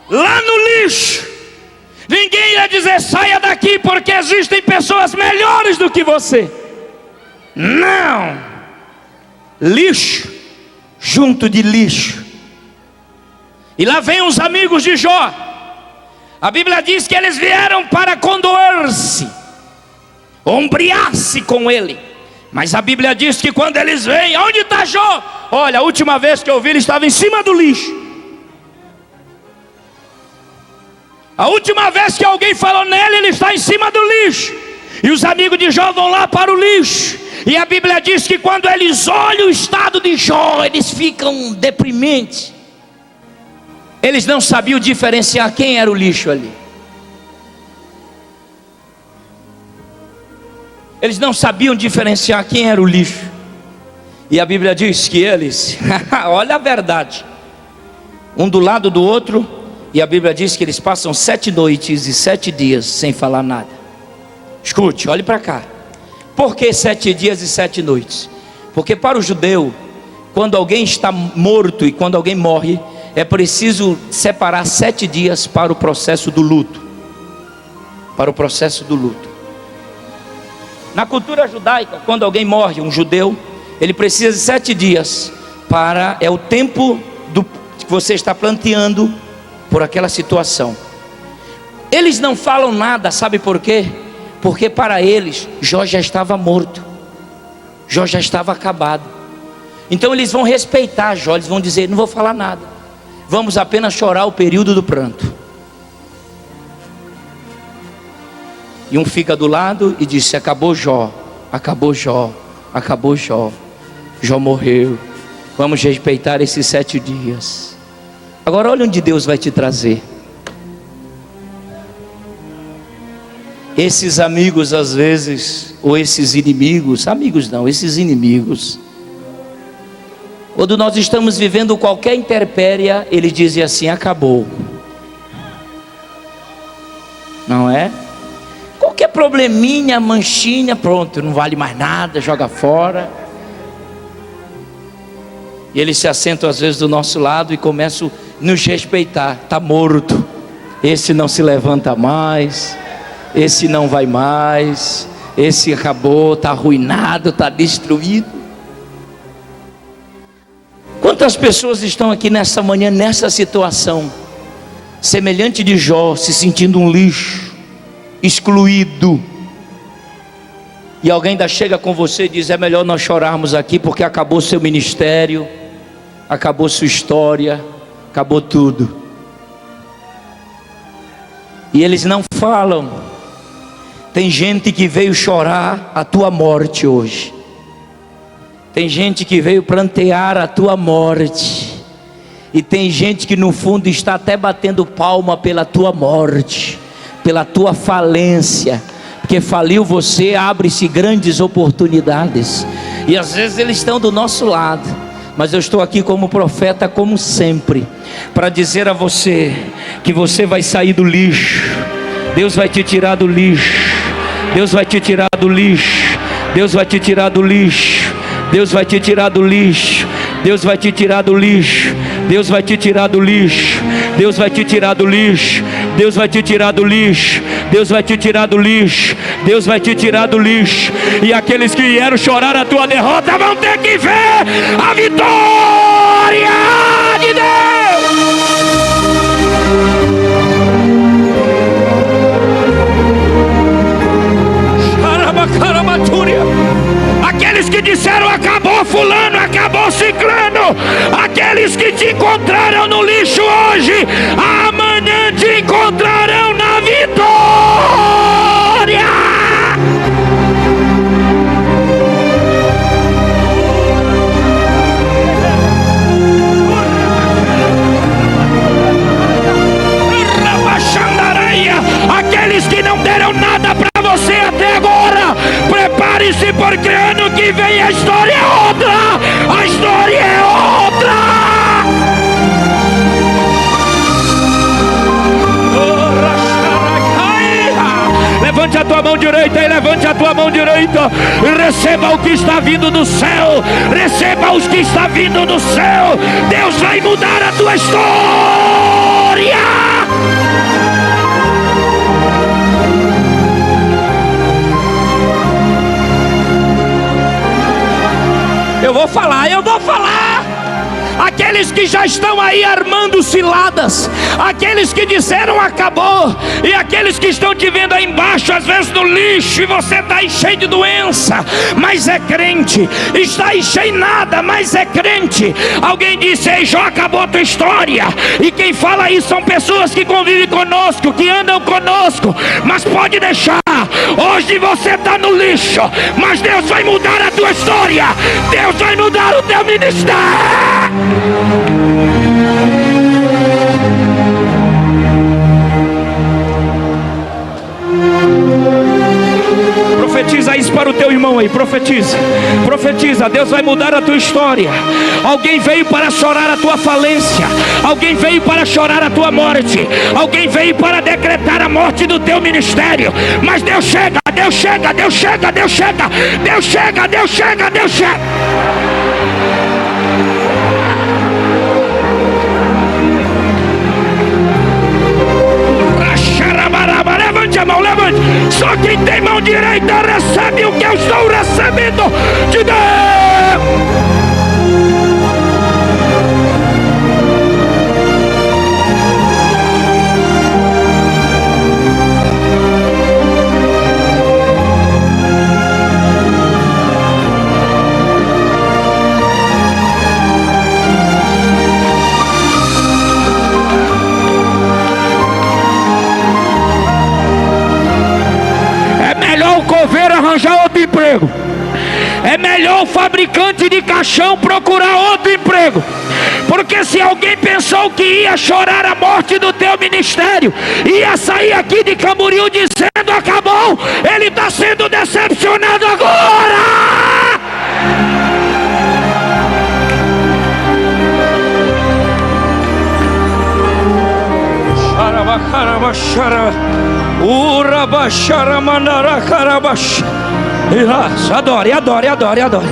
Lá no lixo Ninguém ia dizer: saia daqui, porque existem pessoas melhores do que você. Não. Lixo junto de lixo. E lá vem os amigos de Jó. A Bíblia diz que eles vieram para condoer-se, ombrear-se com ele. Mas a Bíblia diz que quando eles vêm: onde está Jó? Olha, a última vez que eu vi, ele estava em cima do lixo. A última vez que alguém falou nele, ele está em cima do lixo. E os amigos de Jó vão lá para o lixo. E a Bíblia diz que quando eles olham o estado de Jó, eles ficam deprimentes. Eles não sabiam diferenciar quem era o lixo ali. Eles não sabiam diferenciar quem era o lixo. E a Bíblia diz que eles, olha a verdade, um do lado do outro. E a Bíblia diz que eles passam 7 noites e 7 dias sem falar nada. Escute, olhe para cá. Por que 7 dias e 7 noites? Porque para o judeu, quando alguém está morto e quando alguém morre, é preciso separar 7 dias para o processo do luto. Para o processo do luto. Na cultura judaica, quando alguém morre, um judeu, ele precisa de 7 dias para, é o tempo que você está planteando por aquela situação. Eles não falam nada, sabe por quê? Porque para eles, Jó já estava morto. Jó já estava acabado. Então eles vão respeitar Jó, eles vão dizer: não vou falar nada, vamos apenas chorar o período do pranto. E um fica do lado e diz: acabou Jó, acabou Jó, acabou Jó. Jó morreu, vamos respeitar esses 7 dias. Agora olha onde Deus vai te trazer. Esses amigos às vezes, ou esses inimigos, amigos não, esses inimigos, quando nós estamos vivendo qualquer intempérie, eles dizem assim: acabou. Não é? Qualquer probleminha, manchinha, pronto, não vale mais nada, joga fora. E eles se assentam às vezes do nosso lado e começam a nos respeitar. Está morto, esse não se levanta mais, esse não vai mais, esse acabou, está arruinado, está destruído. Quantas pessoas estão aqui nessa manhã, nessa situação, semelhante de Jó, se sentindo um lixo, excluído. E alguém ainda chega com você e diz: é melhor nós chorarmos aqui, porque acabou seu ministério, acabou sua história, acabou tudo. E eles não falam. Tem gente que veio chorar a tua morte hoje. Tem gente que veio prantear a tua morte. E tem gente que no fundo está até batendo palma pela tua morte, pela tua falência. Porque faliu você, abre-se grandes oportunidades. E às vezes eles estão do nosso lado. Mas eu estou aqui como profeta, como sempre, para dizer a você que você vai sair do lixo. Deus vai te tirar do lixo. Deus vai te tirar do lixo. Deus vai te tirar do lixo. Deus vai te tirar do lixo. Deus vai te tirar do lixo. Deus vai te tirar do lixo. Deus vai te tirar do lixo. Deus vai te tirar do lixo. Deus vai te tirar do lixo. Deus vai te tirar do lixo. E aqueles que vieram chorar a tua derrota vão ter que ver a vitória de Deus. Aqueles que disseram: acabou fulano, acabou ciclano, aqueles que te encontraram no lixo hoje, amanhã te encontrarão na vitória. Aqueles que não deram nada para você até agora, prepare-se, porque ano que vem a história é outra. A história é outra. Levante a tua mão direita e levante a tua mão direita. Receba o que está vindo do céu. Receba os que está vindo do céu. Deus vai mudar a tua história. falar. Aqueles que já estão aí armando ciladas, aqueles que disseram acabou, e aqueles que estão te vendo aí embaixo, às vezes no lixo, e você está aí cheio de doença, mas é crente, está aí cheio de nada, mas é crente. Alguém disse: ei, Jó, acabou a tua história. E quem fala isso são pessoas que convivem conosco, que andam conosco. Mas pode deixar, hoje você está no lixo, mas Deus vai mudar a tua história, Deus vai mudar o teu ministério. Profetiza isso para o teu irmão aí, profetiza, Deus vai mudar a tua história. Alguém veio para chorar a tua falência, alguém veio para chorar a tua morte, alguém veio para decretar a morte do teu ministério, mas Deus chega, Deus chega, Deus chega, Deus chega, Deus chega, Deus chega, Deus chega. Levante a mão, levante. Só quem tem mão direita recebe o que eu estou recebendo de Deus. Arranjar outro emprego. É melhor o fabricante de caixão procurar outro emprego. Porque se alguém pensou que ia chorar a morte do teu ministério, ia sair aqui de Camboriú dizendo acabou, ele está sendo decepcionado agora. Adore, adore, adore, adore.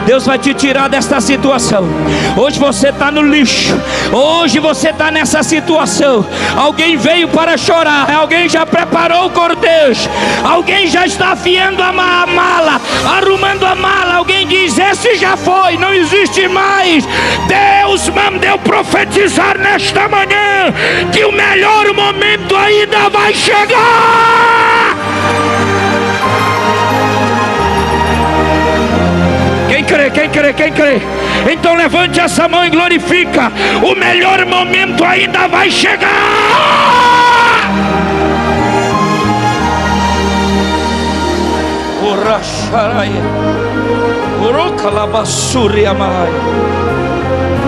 Deus vai te tirar desta situação. Hoje você está no lixo, hoje você está nessa situação. Alguém veio para chorar, alguém já preparou o cortejo, alguém já está afiando a mala, arrumando a mala. Alguém diz: esse já foi, não existe mais. Deus manda eu profetizar nesta manhã que o melhor momento ainda vai chegar. Quem crê, quem crê, quem crê? Então levante essa mão e glorifica. O melhor momento ainda vai chegar.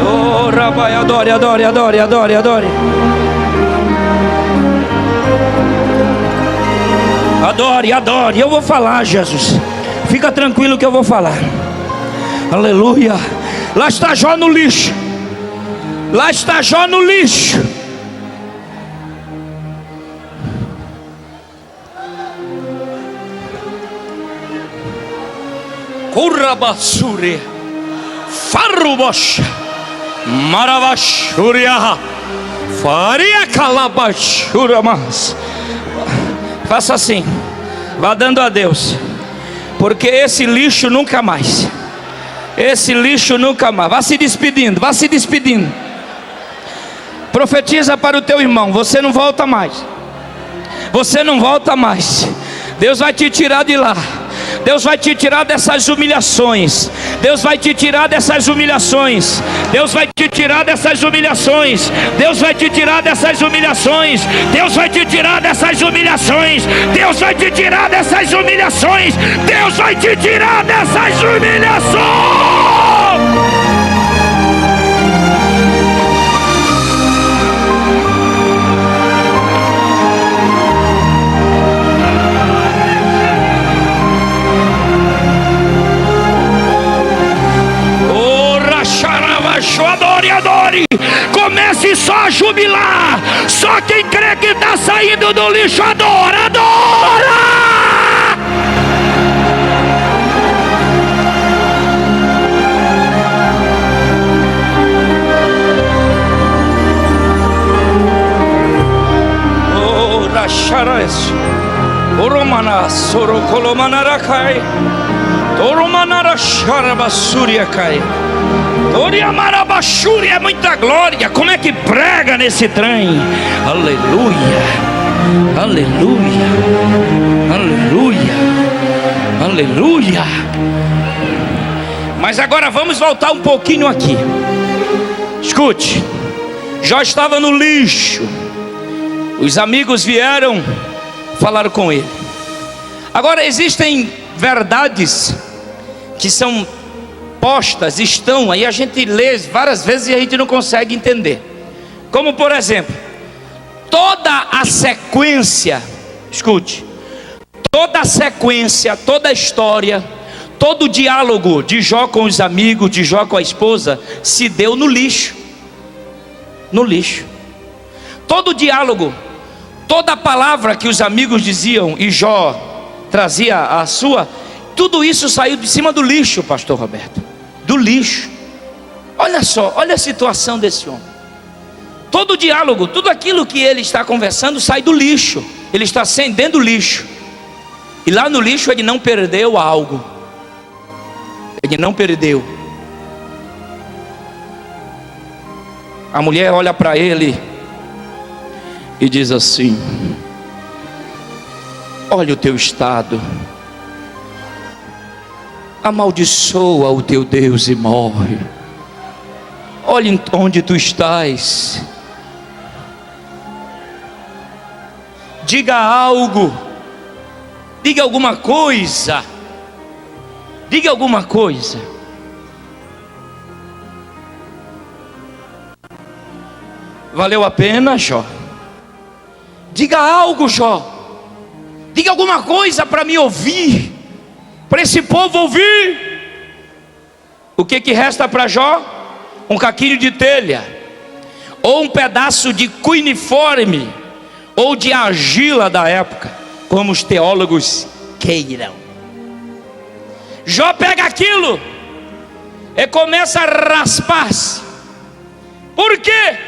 Oh, Rabai, adore, adore, adore, adore, adore. Adore, adore. Eu vou falar, Jesus. Fica tranquilo que eu vou falar. Aleluia. Lá está Jó no lixo. Lá está Jó no lixo. Currabassuri Farrubosh Maravashuria Faria Calabashuramas. Faça assim. Vá dando a Deus. Porque esse lixo nunca mais. Esse lixo nunca mais. Vá se despedindo, vá se despedindo. Profetiza para o teu irmão: você não volta mais. Você não volta mais. Deus vai te tirar de lá. Deus vai te tirar dessas humilhações. Deus vai te tirar dessas humilhações. Deus vai te tirar dessas humilhações. Deus vai te tirar dessas humilhações. Deus vai te tirar dessas humilhações. Deus vai te tirar dessas humilhações. Deus vai te tirar dessas humilhações. Adore, adore. Comece só a jubilar. Só quem crê que está saindo do lixo adora, adora. Oh, Rashares Oromanas Sorokolomanarakai Toromanarasharabasuriakai. Oriamarabachuri é muita glória. Como é que prega nesse trem? Aleluia, aleluia, aleluia, aleluia. Mas agora vamos voltar um pouquinho aqui. Escute, Jó estava no lixo. Os amigos vieram, falaram com ele. Agora existem verdades que são postas, estão aí, a gente lê várias vezes e a gente não consegue entender. Como por exemplo, toda a sequência, escute, toda a sequência, toda a história, todo o diálogo de Jó com os amigos, de Jó com a esposa, se deu no lixo. No lixo. Todo o diálogo, toda a palavra que os amigos diziam e Jó trazia a sua, tudo isso saiu de cima do lixo, pastor Roberto. Do lixo. Olha só, olha a situação desse homem. Todo o diálogo, tudo aquilo que ele está conversando sai do lixo. Ele está acendendo o lixo. E lá no lixo ele não perdeu algo. Ele não perdeu. A mulher olha para ele e diz assim: olha o teu estado, amaldiçoa o teu Deus e morre. Olha onde tu estás. Diga algo, diga alguma coisa, diga alguma coisa. Valeu a pena, Jó? Diga algo, Jó. Diga alguma coisa para me ouvir, para esse povo ouvir. O que resta para Jó? Um caquinho de telha, ou um pedaço de cuneiforme, ou de argila da época, como os teólogos queiram. Jó pega aquilo e começa a raspar-se. Por quê?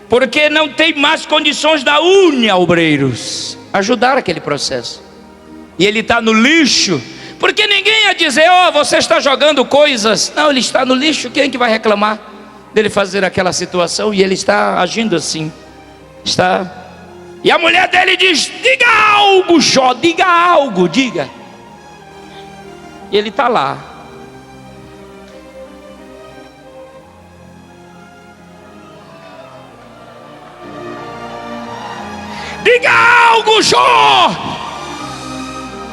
Porque não tem mais condições da unha, obreiros, ajudar aquele processo. E ele está no lixo, porque ninguém ia dizer: ó, você está jogando coisas. Não, ele está no lixo. Quem que vai reclamar dele fazer aquela situação? E ele está agindo assim. Está. E a mulher dele diz: diga algo, Jó, diga algo, diga. E ele está lá. Diga algo, Jó.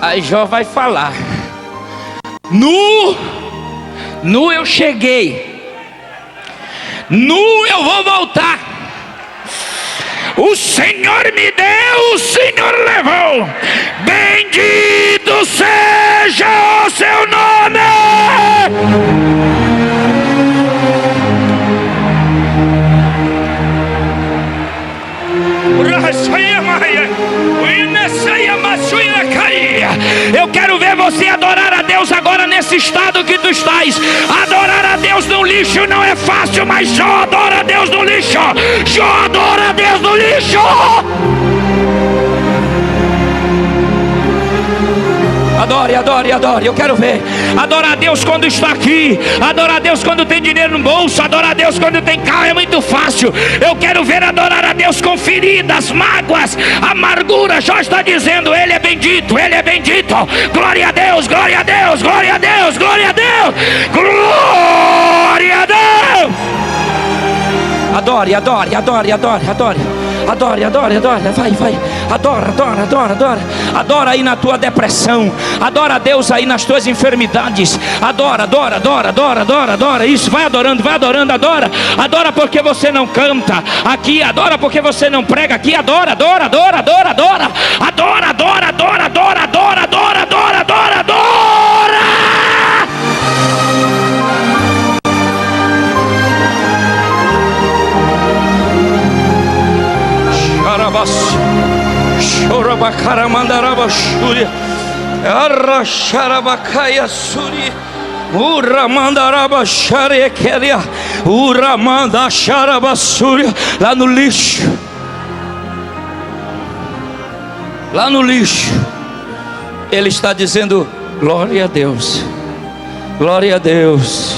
Aí Jó vai falar: nu eu cheguei, nu eu vou voltar. O Senhor me deu, o Senhor levou. Bendito seja o seu nome. Eu quero ver você adorar a Deus agora nesse estado que tu estás. Adorar a Deus no lixo não é fácil, mas Jó adora a Deus no lixo. Jó adora a Deus no lixo. Adore, adore, adore. Eu quero ver. Adora a Deus quando está aqui. Adora a Deus quando tem dinheiro no bolso. Adora a Deus quando tem carro. É muito fácil. Eu quero ver adorar a Deus com feridas, mágoas, amargura. Jó está dizendo: Ele é bendito, Ele é bendito. Glória a Deus, glória a Deus, glória a Deus, glória a Deus, glória a Deus. Adore, adore, adore, adore, adore. Adore, adore, adore, vai, vai. Adora, adora, adora, adora. Adora aí na tua depressão. Adora a Deus aí nas tuas enfermidades. Adora, adora, adora, adora, adora, adora. Isso, vai adorando, adora. Adora porque você não canta aqui. Adora porque você não prega aqui. Adora, adora, adora, adora, adora. Adora, adora, adora, adora, adora, adora, adora, adora, adora. Chorabacaramandarabashuri Arracharabacaya Suri Uramandarabasharekeria Uramandacharabasuri. Lá no lixo, lá no lixo, ele está dizendo: glória a Deus, glória a Deus,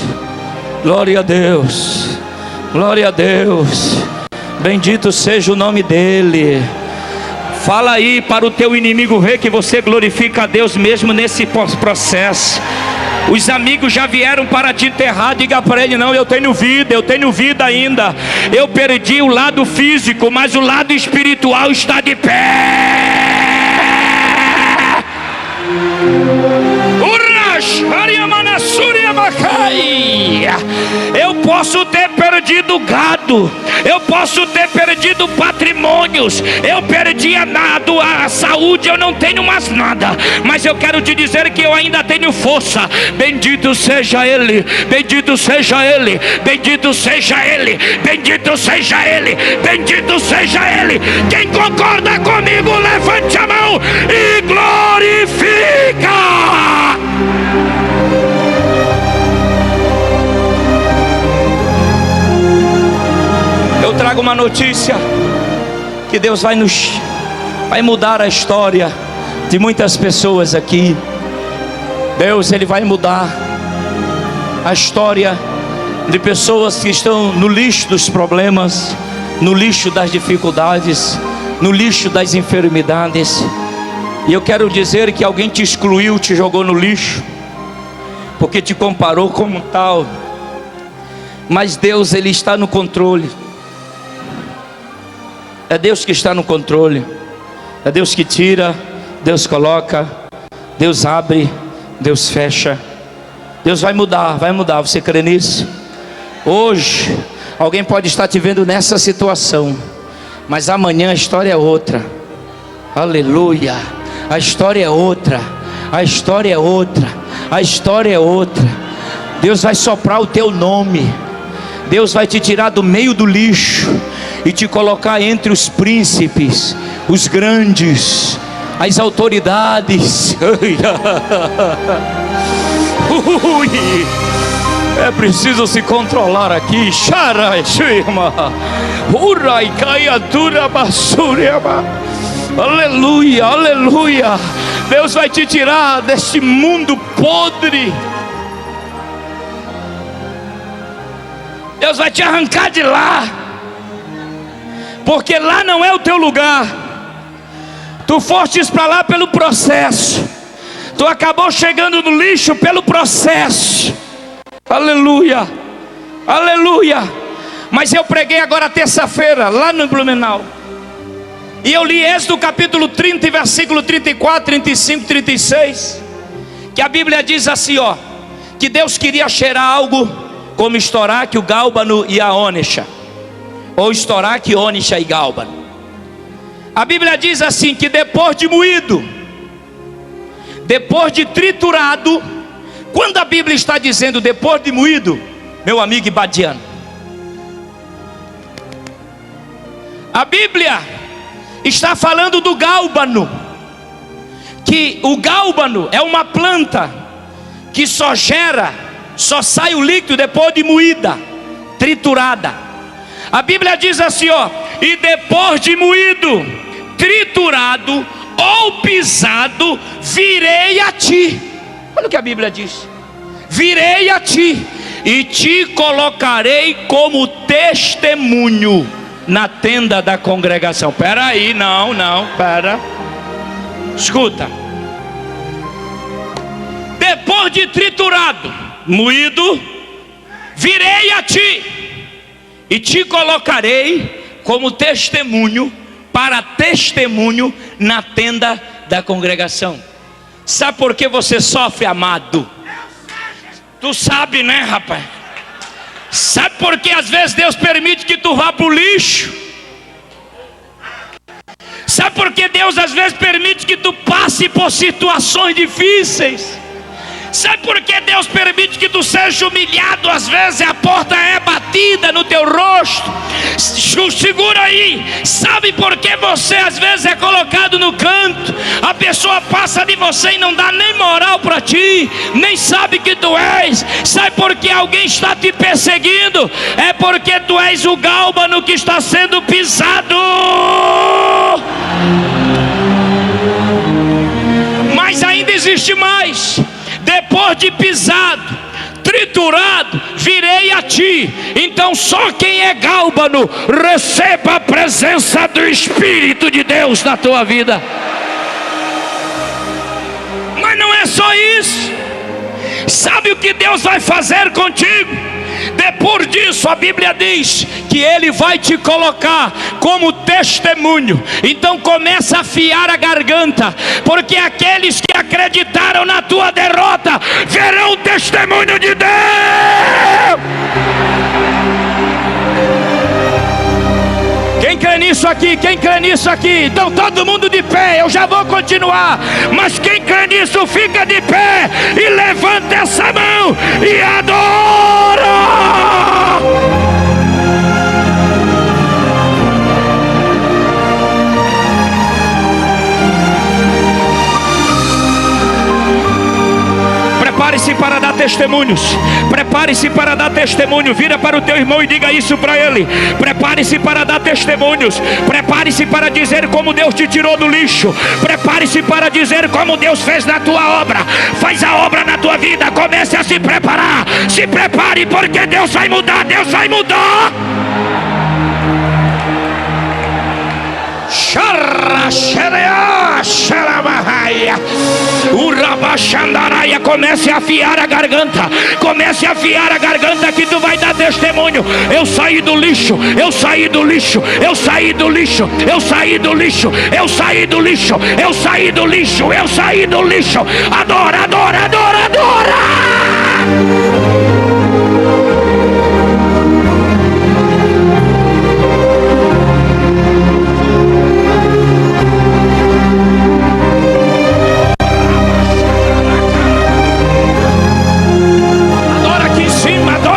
Glória a Deus, glória a Deus, bendito seja o nome dEle. Fala aí para o teu inimigo ver que você glorifica a Deus mesmo nesse processo. Os amigos já vieram para te enterrar. Diga para ele: não, eu tenho vida ainda. Eu perdi o lado físico, mas o lado espiritual está de pé. Eu posso ter perdido gado, eu posso ter perdido patrimônios, eu perdi a saúde, eu não tenho mais nada, mas eu quero te dizer que eu ainda tenho força. Bendito seja Ele, bendito seja Ele, bendito seja Ele, bendito seja Ele, bendito seja Ele. Quem concorda comigo, levante a mão e glorifica. Eu trago uma notícia que Deus vai mudar a história de muitas pessoas aqui. Deus, Ele vai mudar a história de pessoas que estão no lixo dos problemas, no lixo das dificuldades, no lixo das enfermidades. E eu quero dizer que alguém te excluiu, te jogou no lixo, porque te comparou como tal. Mas Deus, Ele está no controle. É Deus que está no controle. É Deus que tira, Deus coloca, Deus abre, Deus fecha. Deus vai mudar, você crê nisso? Hoje, alguém pode estar te vendo nessa situação, mas amanhã a história é outra. Aleluia. A história é outra. A história é outra. A história é outra. Deus vai soprar o teu nome. Deus vai te tirar do meio do lixo e te colocar entre os príncipes, os grandes, as autoridades. É preciso se controlar aqui. Aleluia, aleluia. Deus vai te tirar deste mundo podre. Deus vai te arrancar de lá, porque lá não é o teu lugar. Tu fostes para lá pelo processo, tu acabou chegando no lixo pelo processo. Aleluia, aleluia. Mas eu preguei agora terça-feira lá no Blumenau, e eu li Êxodo capítulo 30, versículo 34, 35, 36, que a Bíblia diz assim, ó, que Deus queria cheirar algo como estoraque, o gálbano e a ônixa, ou estoraque, ônixa e gálbano. A Bíblia diz assim, que depois de moído, depois de triturado. Quando a Bíblia está dizendo depois de moído, meu amigo Ibadiano, a Bíblia está falando do gálbano, que o gálbano é uma planta que só sai o líquido depois de moída, triturada. A Bíblia diz assim, ó, e depois de moído, triturado ou pisado, virei a ti. Olha o que a Bíblia diz: virei a ti e te colocarei como testemunho na tenda da congregação. Espera aí, espera. Escuta. Depois de triturado, moído, virei a ti e te colocarei como testemunho, para testemunho na tenda da congregação. Sabe por que você sofre, amado? Tu sabe, né, rapaz? Sabe por que às vezes Deus permite que tu vá para o lixo? Sabe por que Deus às vezes permite que tu passe por situações difíceis? Sabe por que Deus permite que tu seja humilhado? Às vezes a porta é batida no teu rosto. Segura aí. Sabe por que você às vezes é colocado no canto? A pessoa passa de você e não dá nem moral para ti, nem sabe que tu és. Sabe por que alguém está te perseguindo? É porque tu és o gálbano que está sendo pisado. Mas ainda existe mais. Depois de pisado, triturado, virei a ti. Então só quem é gálbano receba a presença do Espírito de Deus na tua vida. Mas não é só isso. Sabe o que Deus vai fazer contigo? Depois disso, a Bíblia diz que Ele vai te colocar como testemunho. Então começa a afiar a garganta, porque aqueles que acreditaram na tua derrota verão o testemunho de Deus. Quem crê nisso aqui? Quem crê nisso aqui? Então todo mundo de pé, eu já vou continuar. Mas quem crê nisso, fica de pé e levanta essa mão e adora. Prepare-se para dar testemunhos. Prepare-se para dar testemunho. Vira para o teu irmão e diga isso para ele. Prepare-se para dar testemunhos. Prepare-se para dizer como Deus te tirou do lixo. Prepare-se para dizer como Deus fez na tua obra. Faz a obra na tua vida. Comece a se preparar. Se prepare, porque Deus vai mudar. Deus vai mudar. Comece a afiar a garganta. Comece a afiar a garganta que tu vai dar testemunho. Eu saí do lixo. Eu saí do lixo. Eu saí do lixo. Eu saí do lixo. Eu saí do lixo. Eu saí do lixo. Eu saí do lixo. Adora, adora, adora, adora.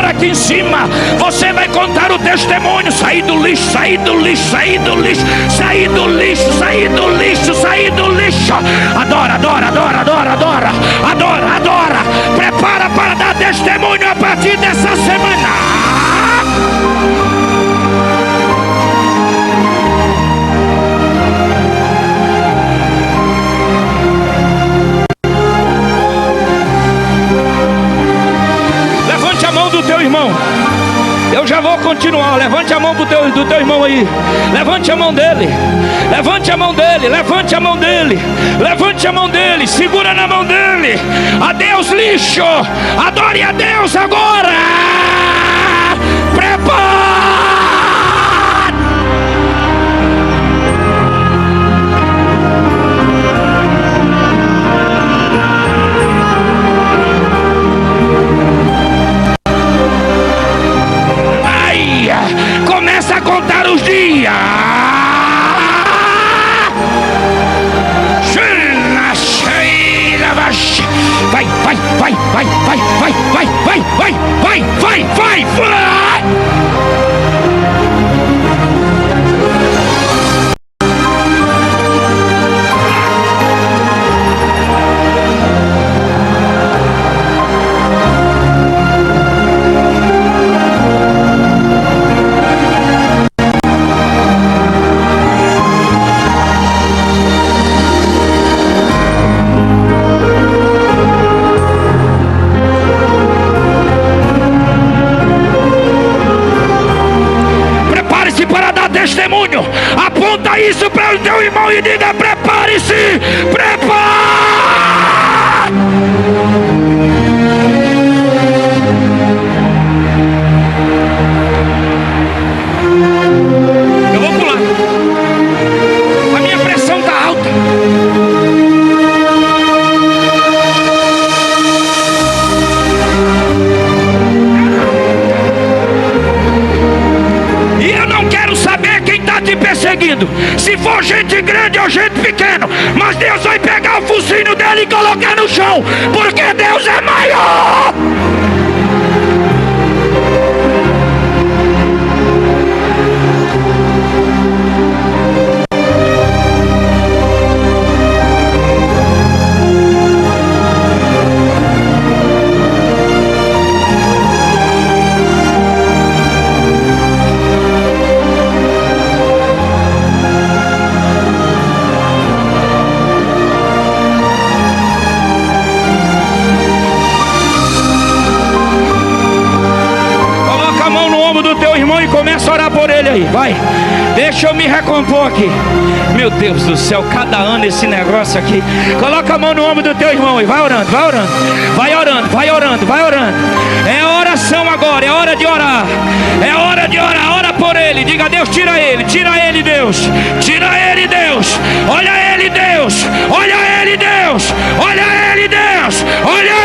Aqui em cima, você vai contar o testemunho. Saí do lixo, saí do lixo, saí do lixo, saí do lixo, saí do lixo, saí do lixo. Adora, adora, adora, adora, adora, adora, adora. Prepara para dar testemunho a partir dessa semana. Do teu irmão, eu já vou continuar. Levante a mão do teu irmão aí. Levante a mão dele. Levante a mão dele. Levante a mão dele. Levante a mão dele. Segura na mão dele. Adeus lixo. Adore a Deus agora. Prepara. Começa a contar os dias. Vai, vai, vai, vai, vai, vai, vai, vai, vai, vai, vai, vai, vai. Testemunho, aponta isso para o teu irmão e diga: prepare-se, prepare. Eu vou pular, a minha pressão está alta. E eu não quero saber quem está te perseguindo, se for gente grande ou gente pequena, mas Deus vai pegar o focinho dele e colocar no chão, porque Deus é maior. ele aí, vai. Deixa eu me recompor aqui. Meu Deus do céu, cada ano esse negócio aqui. Coloca a mão no ombro do teu irmão e vai orando, vai orando. Vai orando, vai orando, vai orando. É oração agora, é hora de orar. É hora de orar, ora por ele. Diga: Deus, tira ele, Deus. Tira ele, Deus. Olha ele, Deus. Olha ele, Deus. Olha ele, Deus. Olha ele.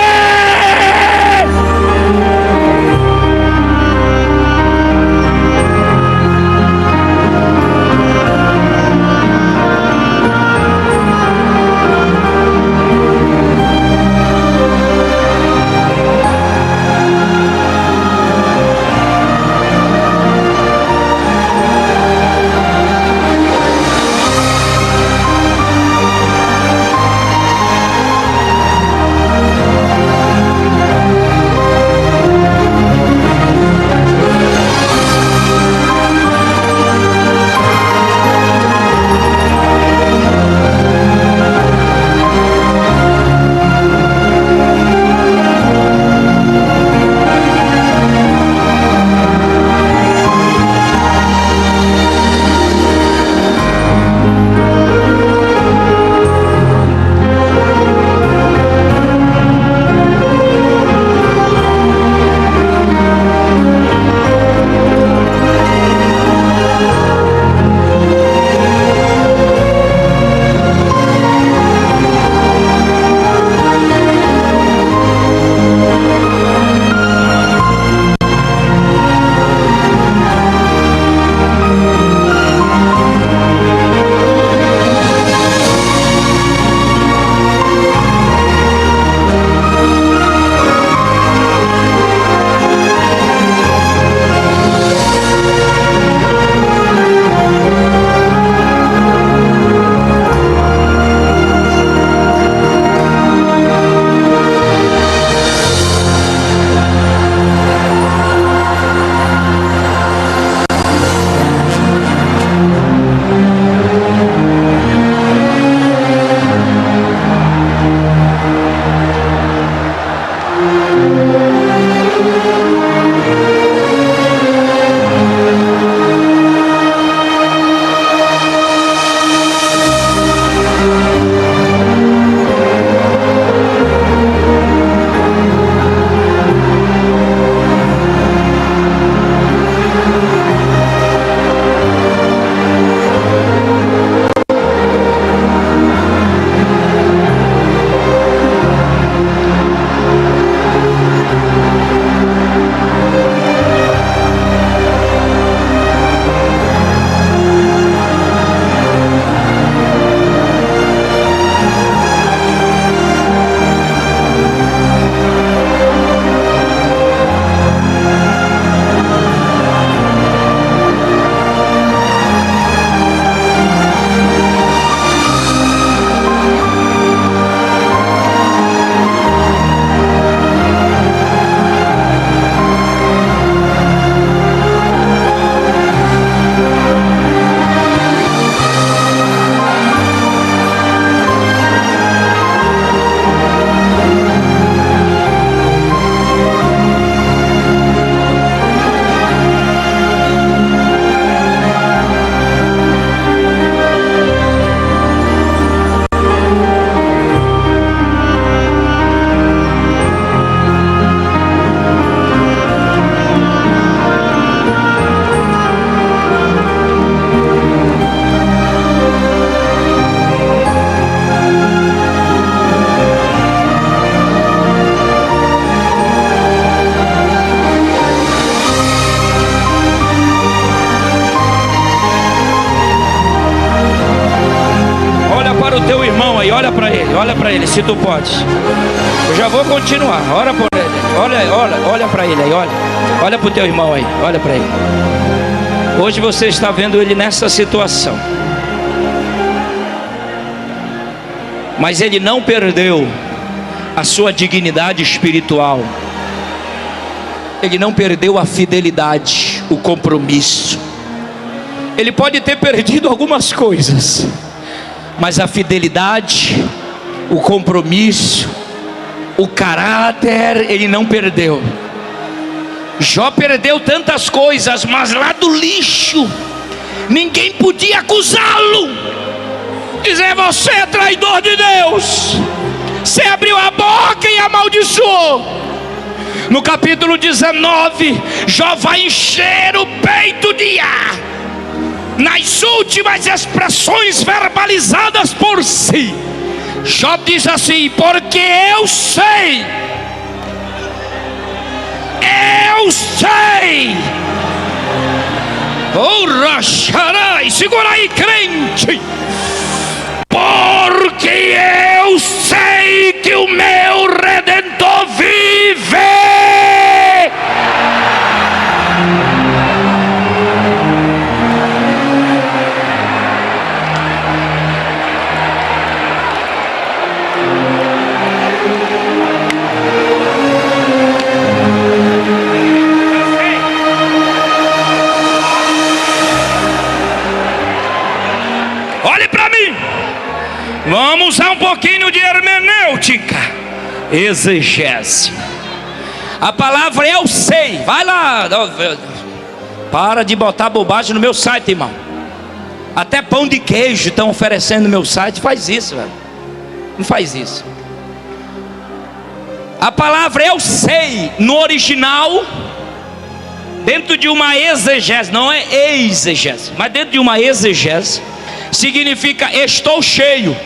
Olha para ele, se tu pode. Eu já vou continuar. Ora por ele. Olha para ele aí, olha para o teu irmão aí, olha para ele. Hoje você está vendo ele nessa situação, mas ele não perdeu a sua dignidade espiritual. Ele não perdeu a fidelidade, o compromisso. Ele pode ter perdido algumas coisas, mas a fidelidade, o compromisso, o caráter, ele não perdeu. Jó perdeu tantas coisas, mas lá do lixo ninguém podia acusá-lo, dizer: você é traidor de Deus, você abriu a boca e amaldiçoou. No capítulo 19, Jó vai encher o peito de ar, nas últimas expressões verbalizadas por si. Jó diz assim: porque eu sei, oh, Racharai, segura aí, crente. Porque eu sei que o meu Redentor vive. Olhe para mim. Vamos usar um pouquinho de hermenêutica, exegese. A palavra eu sei. Vai lá, para de botar bobagem no meu site, irmão. Até pão de queijo estão oferecendo no meu site. Faz isso, velho. Não faz isso. A palavra eu sei, no original, dentro de uma exegese, não é exegese, mas dentro de uma exegese, significa estou cheio,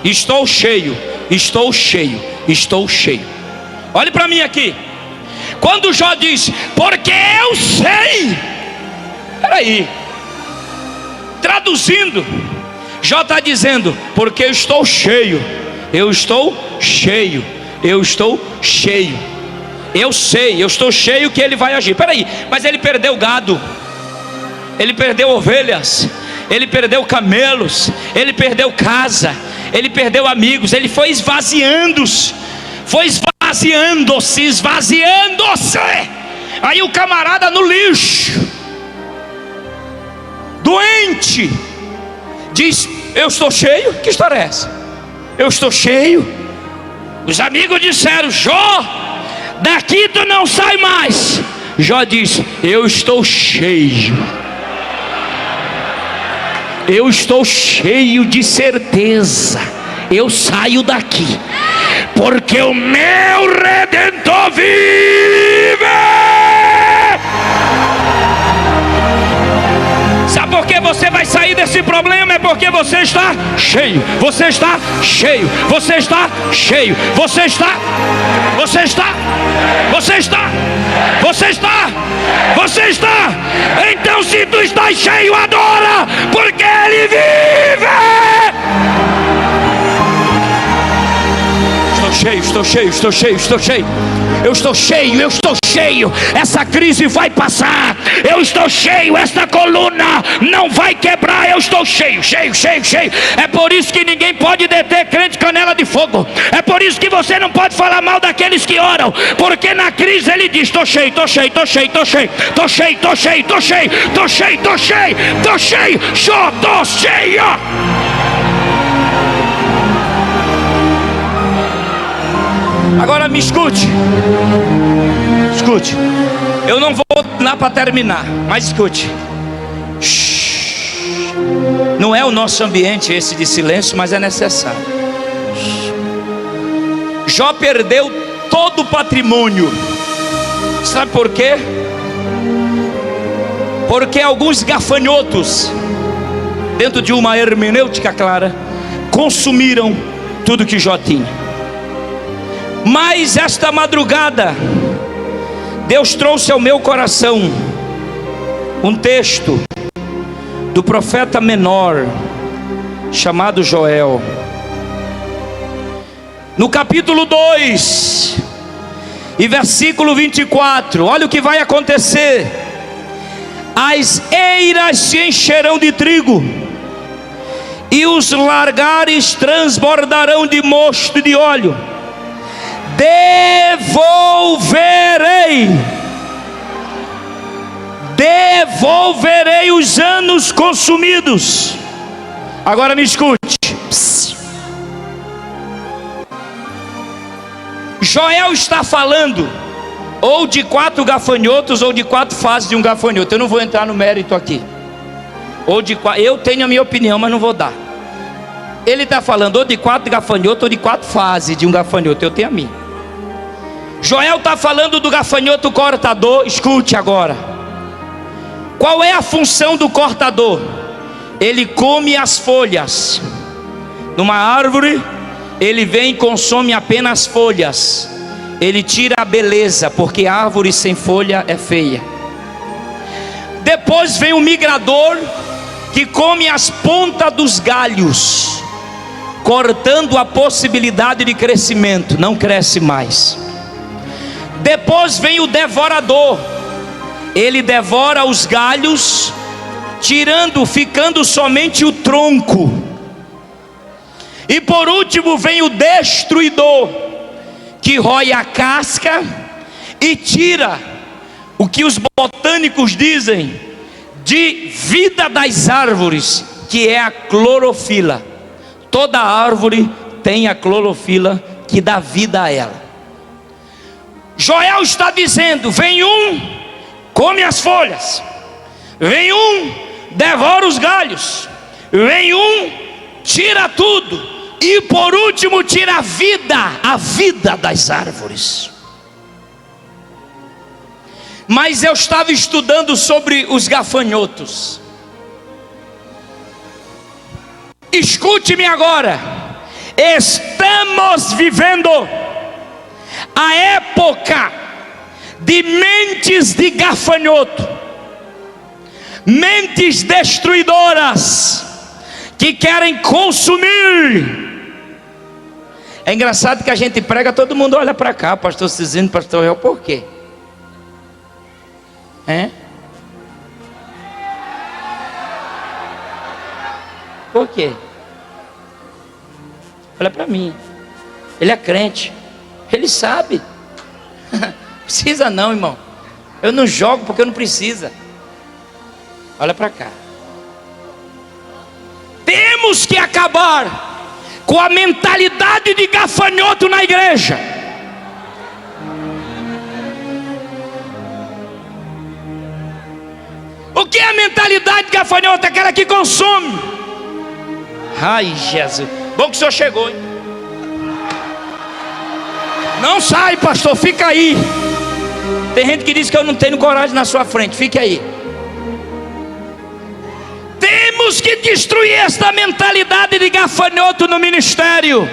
estou cheio, estou cheio, estou cheio. Olhe para mim aqui. Quando Jó diz, porque eu sei, peraí, traduzindo, Jó está dizendo, porque eu estou cheio, eu estou cheio, eu estou cheio. Eu sei, eu estou cheio que ele vai agir. Peraí, mas ele perdeu gado, ele perdeu ovelhas, ele perdeu camelos, ele perdeu casa, ele perdeu amigos, ele foi esvaziando-se, esvaziando-se. Aí o camarada no lixo, doente, diz, eu estou cheio. Que história é essa? Eu estou cheio. Os amigos disseram, Jó, daqui tu não sai mais. Jó diz, eu estou cheio. Eu estou cheio de certeza. Eu saio daqui, porque o meu Redentor vive. Sabe por que você vai sair desse problema? É porque você está cheio. Você está cheio. Você está cheio. Você está. Você está. Você está. Você está. Você está. Então, se tu estás cheio, adora, porque Ele vive. Estou cheio, estou cheio, estou cheio. Eu estou cheio, eu estou cheio. Essa crise vai passar. Eu estou cheio, esta coluna não vai quebrar. Eu estou cheio, cheio, cheio, cheio. É por isso que ninguém pode deter crente canela de fogo. É por isso que você não pode falar mal daqueles que oram, porque na crise ele diz, estou cheio, estou cheio, estou cheio, estou cheio, estou cheio, estou cheio, estou cheio, estou cheio, estou cheio, estou cheio, estou cheio. Agora me escute. Escute. Eu não vou lá para terminar, mas escute. Não é o nosso ambiente esse de silêncio, mas é necessário. Jó perdeu todo o patrimônio. Sabe por quê? Porque alguns gafanhotos, dentro de uma hermenêutica clara, consumiram tudo que Jó tinha. Mas esta madrugada, Deus trouxe ao meu coração um texto do profeta menor, chamado Joel. No capítulo 2, e versículo 24, olha o que vai acontecer. As eiras se encherão de trigo, e os largares transbordarão de mosto e de óleo. Devolverei os anos consumidos. Agora me escute. Joel está falando ou de 4 gafanhotos, ou de 4 fases de um gafanhoto. Eu não vou entrar no mérito aqui. Eu tenho a minha opinião, mas não vou dar. Ele está falando ou de 4 gafanhotos, ou de 4 fases de um gafanhoto. Eu tenho a minha. Joel está falando do gafanhoto cortador. Escute agora. Qual é a função do cortador? Ele come as folhas. Numa árvore, ele vem e consome apenas folhas. Ele tira a beleza, porque a árvore sem folha é feia. Depois vem o migrador, que come as pontas dos galhos, cortando a possibilidade de crescimento. Não cresce mais. Depois vem o devorador. Ele devora os galhos, ficando somente o tronco. E por último vem o destruidor, que rói a casca e tira o que os botânicos dizem de vida das árvores, que é a clorofila. Toda árvore tem a clorofila que dá vida a ela. Joel está dizendo: vem um, come as folhas, vem um, devora os galhos, vem um, tira tudo, e por último tira a vida das árvores. Mas eu estava estudando sobre os gafanhotos. Escute-me agora. Estamos vivendo a época de mentes de gafanhoto, mentes destruidoras, que querem consumir. É engraçado que a gente prega, todo mundo olha para cá, pastor Cisino, pastor Real, por quê? Por quê? Olha para mim. Ele é crente, ele sabe. Precisa não, irmão. Eu não jogo porque eu não precisa. Olha para cá. Temos que acabar com a mentalidade de gafanhoto na igreja. O que é a mentalidade de gafanhoto? Aquela que consome. Ai, Jesus. Bom que o senhor chegou, hein? Não sai, pastor, fica aí. Tem gente que diz que eu não tenho coragem na sua frente. Fique aí. Temos que destruir esta mentalidade de gafanhoto no ministério,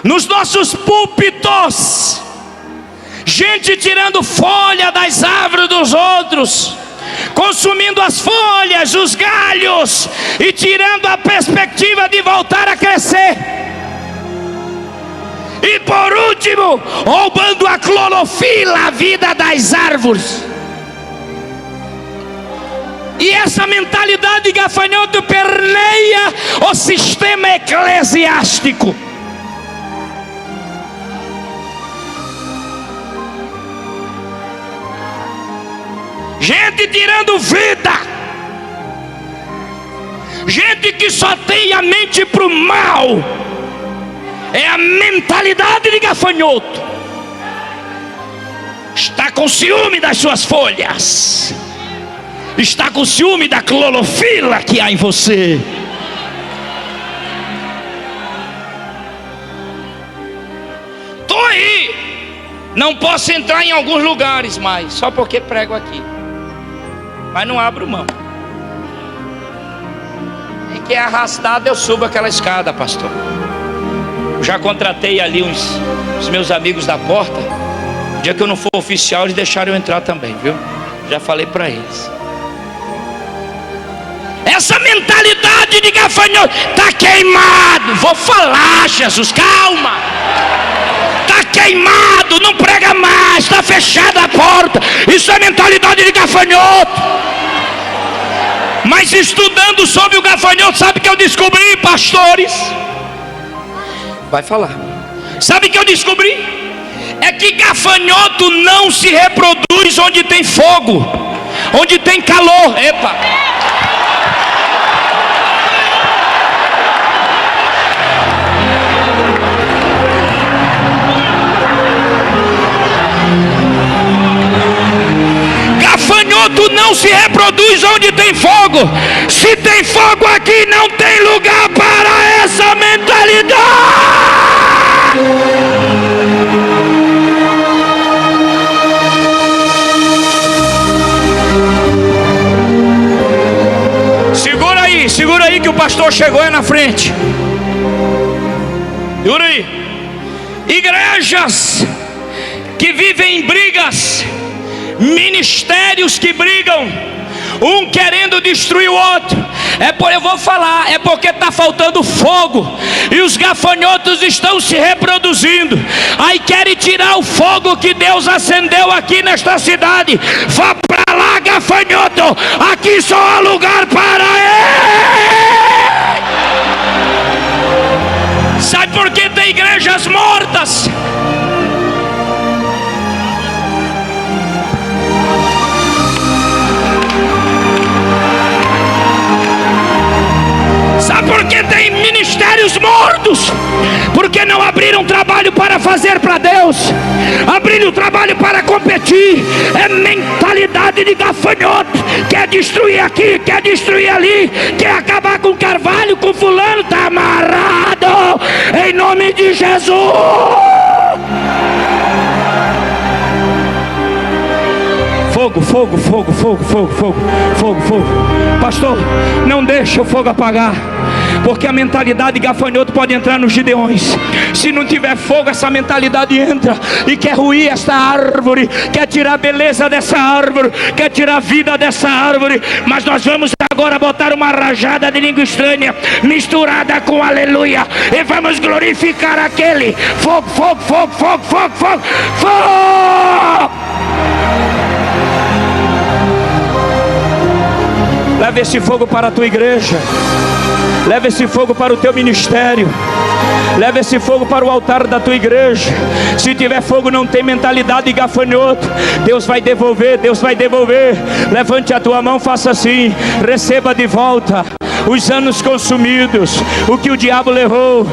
nos nossos púlpitos. Gente tirando folha das árvores dos outros, consumindo as folhas, os galhos, e tirando a perspectiva de voltar a crescer. E por último, roubando a clorofila, a vida das árvores. E essa mentalidade de gafanhoto permeia o sistema eclesiástico. Gente tirando vida, gente que só tem a mente para o mal. É a mentalidade de gafanhoto. Está com ciúme das suas folhas, está com ciúme da clorofila que há em você. Estou aí, não posso entrar em alguns lugares mais, só porque prego aqui, mas não abro mão. E que é arrastado, eu subo aquela escada, pastor. Já contratei ali os meus amigos da porta. O dia que eu não for oficial, eles deixaram eu entrar também, viu? Já falei para eles. Essa mentalidade de gafanhoto está queimado. Vou falar, Jesus, calma. Está queimado, não prega mais, está fechada a porta. Isso é mentalidade de gafanhoto. Mas estudando sobre o gafanhoto, sabe o que eu descobri, pastores? Vai falar. Sabe o que eu descobri? É que gafanhoto não se reproduz onde tem fogo, onde tem calor. Epa! Gafanhoto não se reproduz onde tem fogo. Se tem fogo aqui, não tem lugar para essa mentalidade. Segura aí que o pastor chegou aí na frente. Segura aí. Igrejas que vivem em brigas, ministérios que brigam, um querendo destruir o outro. Eu vou falar, é porque está faltando fogo e os gafanhotos estão se reproduzindo. Aí querem tirar o fogo que Deus acendeu aqui nesta cidade. Vá para lá, gafanhoto, aqui só há lugar para ele. Sabe por que tem igrejas mortas? Sabe por que tem ministérios mortos? Porque não abriram trabalho para fazer para Deus, abriram trabalho para competir. É mentalidade de gafanhoto. Quer destruir aqui, quer destruir ali, quer acabar com Carvalho, com fulano. Está amarrado em nome de Jesus. Fogo, fogo, fogo, fogo, fogo, fogo, fogo, fogo. Pastor, não deixa o fogo apagar, porque a mentalidade de gafanhoto pode entrar nos Gideões. Se não tiver fogo, essa mentalidade entra e quer ruir esta árvore, quer tirar a beleza dessa árvore, quer tirar a vida dessa árvore. Mas nós vamos agora botar uma rajada de língua estranha misturada com aleluia, e vamos glorificar aquele. Fogo, fogo, fogo, fogo, fogo, fogo, fogo. Leva esse fogo para a tua igreja. Leva esse fogo para o teu ministério. Leva esse fogo para o altar da tua igreja. Se tiver fogo, não tem mentalidade de gafanhoto. Deus vai devolver, Deus vai devolver. Levante a tua mão, faça assim. Receba de volta os anos consumidos, o que o diabo levou.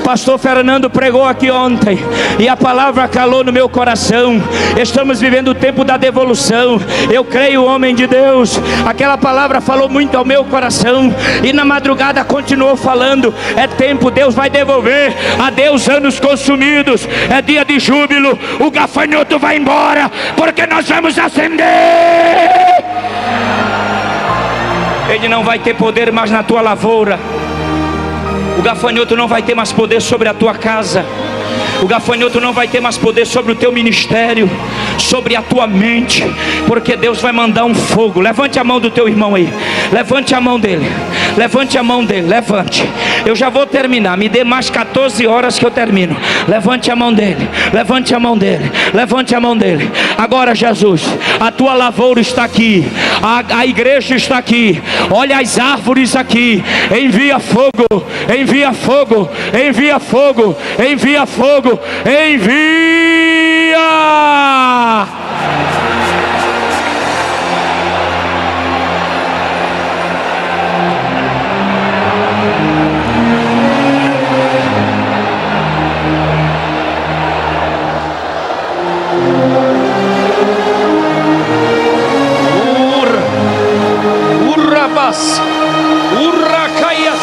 Pastor Fernando pregou aqui ontem e a palavra calou no meu coração. Estamos vivendo o tempo da devolução. Eu creio, homem de Deus, aquela palavra falou muito ao meu coração, e na madrugada continuou falando. É tempo, Deus vai devolver a Deus anos consumidos. É dia de júbilo. O gafanhoto vai embora, porque nós vamos acender. Ele não vai ter poder mais na tua lavoura. O gafanhoto não vai ter mais poder sobre a tua casa. O gafanhoto não vai ter mais poder sobre o teu ministério, sobre a tua mente, porque Deus vai mandar um fogo. Levante a mão do teu irmão aí. Levante a mão dele. Levante a mão dele. Levante. Eu já vou terminar. Me dê mais 14 horas que eu termino. Levante a mão dele. Levante a mão dele. Levante a mão dele. Agora, Jesus, a tua lavoura está aqui. A igreja está aqui. Olha as árvores aqui. Envia fogo. Envia fogo. Envia fogo. Envia fogo. Envia! Urrabas, urracaias.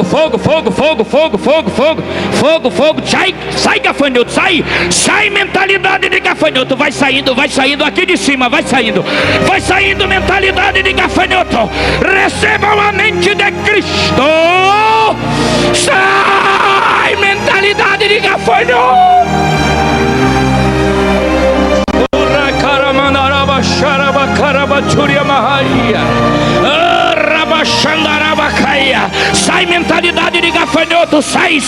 Fogo, fogo, fogo, fogo, fogo, fogo, fogo, fogo, sai gafanhoto, sai mentalidade de gafanhoto, vai saindo aqui de cima, vai saindo mentalidade de gafanhoto. Recebam a mente de Cristo, sai mentalidade de gafanhoto. Caramandaraba, xaraba, carabachuria, maharia. Sai mentalidade de gafanhoto, sai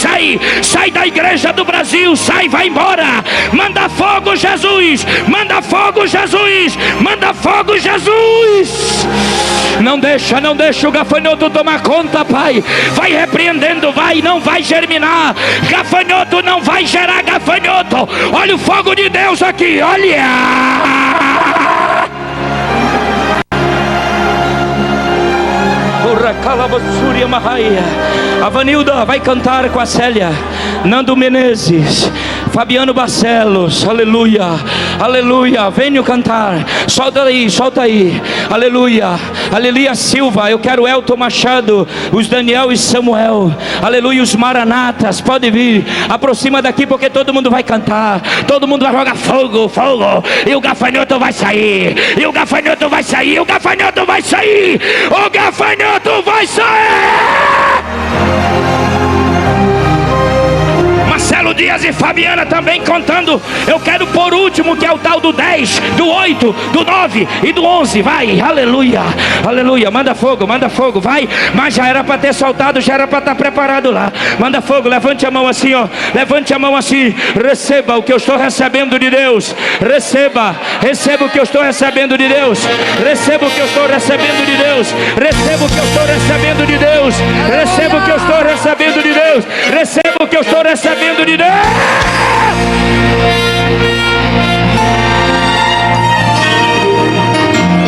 da igreja do Brasil, vai embora. Manda fogo, Jesus, manda fogo, Jesus, manda fogo, Jesus. Não deixa o gafanhoto tomar conta, Pai. Vai repreendendo, não vai germinar. Gafanhoto não vai gerar gafanhoto. Olha o fogo de Deus aqui, olha. A Vanilda vai cantar com a Célia. Nando Menezes, Fabiano Barcelos, aleluia, aleluia. Venham cantar, solta aí, aleluia, aleluia. Silva, eu quero Elton Machado, os Daniel e Samuel, aleluia. Os Maranatas, pode vir, aproxima daqui porque todo mundo vai cantar, todo mundo vai jogar fogo, fogo, e o gafanhoto vai sair, e o gafanhoto vai sair, o gafanhoto vai sair, o gafanhoto vai sair. Marcelo Dias e Fabiana também cantando. Eu quero por último, que é o tal do 10, do 8, do 9 e do 11. Vai, aleluia, aleluia. Manda fogo, vai. Mas já era para ter soltado, já era para estar preparado lá. Manda fogo, levante a mão assim, ó. Levante a mão assim. Receba o que eu estou recebendo de Deus. Receba o que eu estou recebendo de Deus. Receba o que eu estou recebendo de Deus. Receba o que eu estou recebendo de Deus. Receba o que eu estou recebendo de Deus. Receba o que eu estou recebendo de Deus.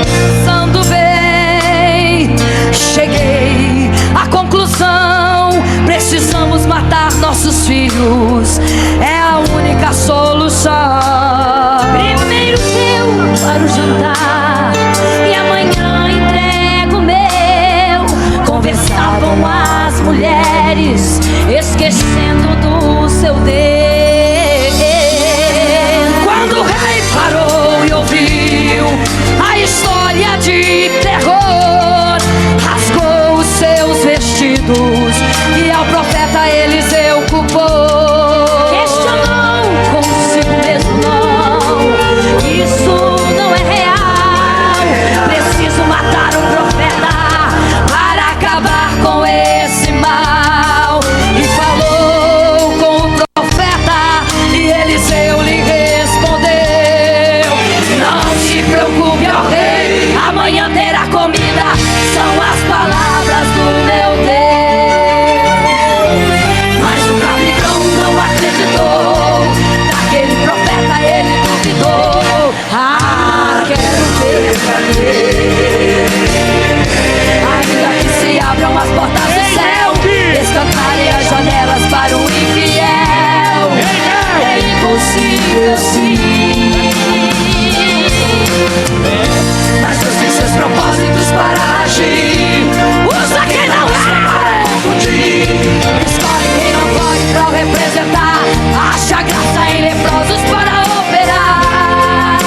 Pensando bem, cheguei à conclusão: precisamos matar nossos filhos, é a única solução. Primeiro deu para o jantar e amanhã entrego o meu. Conversavam as mulheres, esquecendo do seu Deus. Quando o rei parou e ouviu a história de terror, rasgou os seus vestidos e ao profeta Eliseu culpou. Questionou consigo mesmo: não, isso não é real. Preciso matar o profeta para acabar com esse mal. E falou com o profeta e Eliseu lhe respondeu: não se preocupe, ó rei, amanhã terá comida. São as palavras do meu Deus. Mas o capitão não acreditou, daquele profeta ele duvidou. Ah, quero ver pra ver, ainda que se abram as portas do céu, escancarem as janelas para o infiel. É impossível sim, mas Deus tem seus propósitos para agir. Usa quem não é para confundir, escolhe quem não pode para representar. Acha graça em leprosos para operar.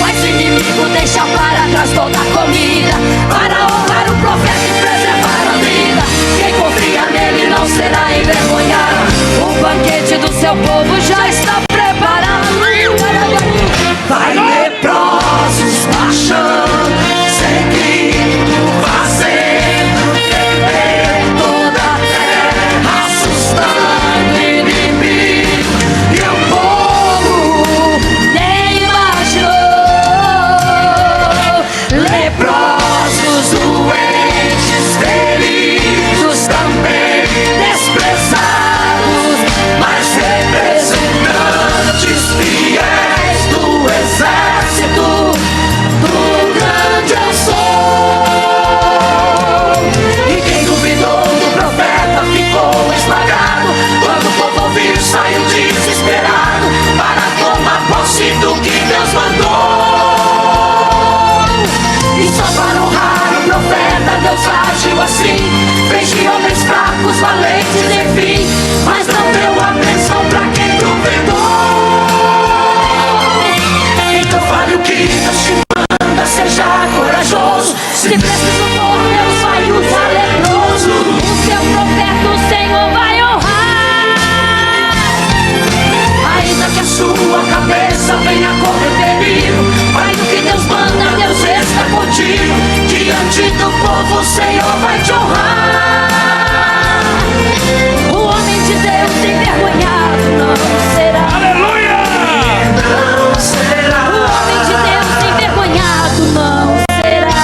Faz o inimigo deixar para trás toda a comida, para honrar o profeta e preservar a vida. Quem confia nele não será envergonhado. O banquete do seu povo já está preparado. Vai leprosos marchando, sem grito, fazendo tremer toda a terra, assustando o inimigo. E o povo nem imaginou. Leprosos, doentes, feridos, também desprezados, mas representantes fiéis do exército do grande eu sou. E quem duvidou do profeta ficou esmagado, quando o povo ouviu saiu desesperado para tomar posse do que Deus mandou. E só para honrar o profeta Deus agiu assim, fez de homens fracos valentes, enfim, mas não deu a bênção pra quem duvidou. Então fale o que Deus te manda, seja corajoso. Se preciso for, Deus vai usar leproso. O seu profeta o Senhor vai honrar. Ainda que a sua cabeça venha correr perigo, vai no que Deus manda, Deus está contigo. Diante do povo o Senhor vai te honrar. O homem de Deus envergonhado não será. Aleluia! Não será. O homem de Deus envergonhado não será.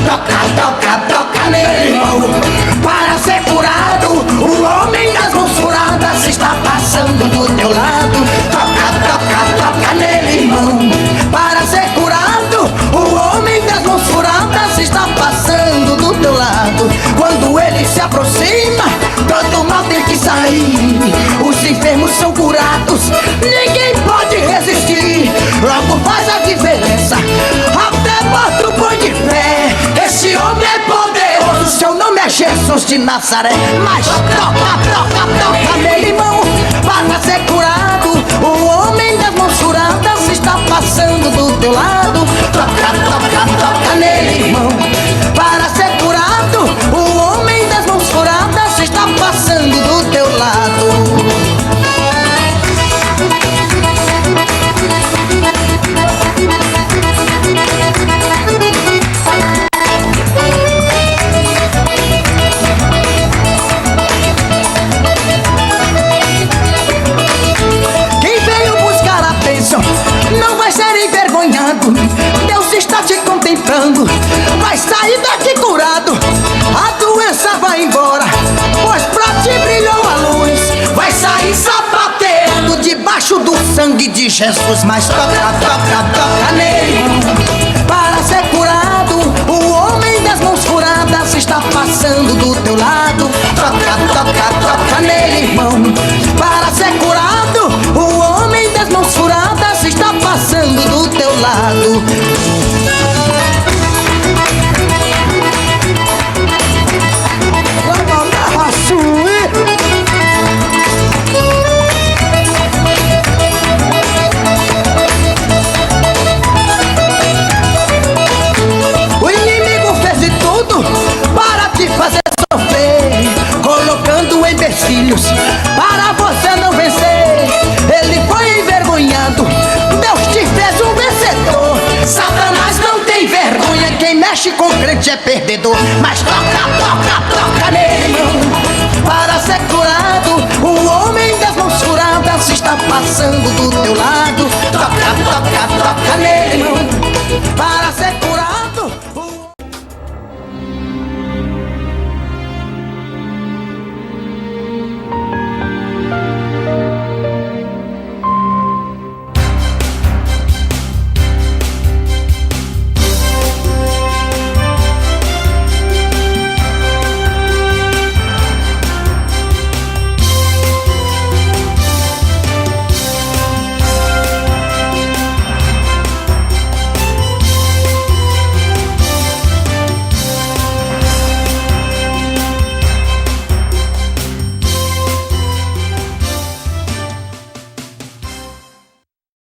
Toca, toca, toca nele, irmão. Para ser curado, o homem das mãos furadas está passando do teu lado. Toca, toca, toca nele, irmão. Para ser curado, o homem das mãos furadas está passando do teu lado. Quando ele se aproxima, todo mal tem que sair. Os enfermos são curados, ninguém pode resistir. Logo faz a diferença, até morto põe de pé. Esse homem é poderoso, seu nome é Jesus de Nazaré. Mas toca, toca, toca nele, irmão, para ser curado. O homem das mãos furadas está passando do teu lado. Toca, toca, toca nele, irmão, para ser curado. O homem das mãos furadas está passando do teu lado. Não vai ser envergonhado, Deus está te contemplando. Vai sair daqui curado, a doença vai embora, pois pra ti brilhou a luz. Vai sair sapateando debaixo do sangue de Jesus. Mas toca, toca, toca nele, para ser curado. O homem das mãos furadas está passando do teu lado. Toca, toca, toca nele, irmão, para ser curado. O homem das mãos furadas está passando do teu lado. O inimigo fez de tudo para te fazer sofrer, colocando empecilhos para você não vencer. Ele foi envergonhado, Deus te fez um vencedor. Satanás não tem vergonha, quem mexe com crente é perdedor. Mas toca, toca, toca nele, irmão, para ser curado. O homem das mãos furadas está passando do teu lado.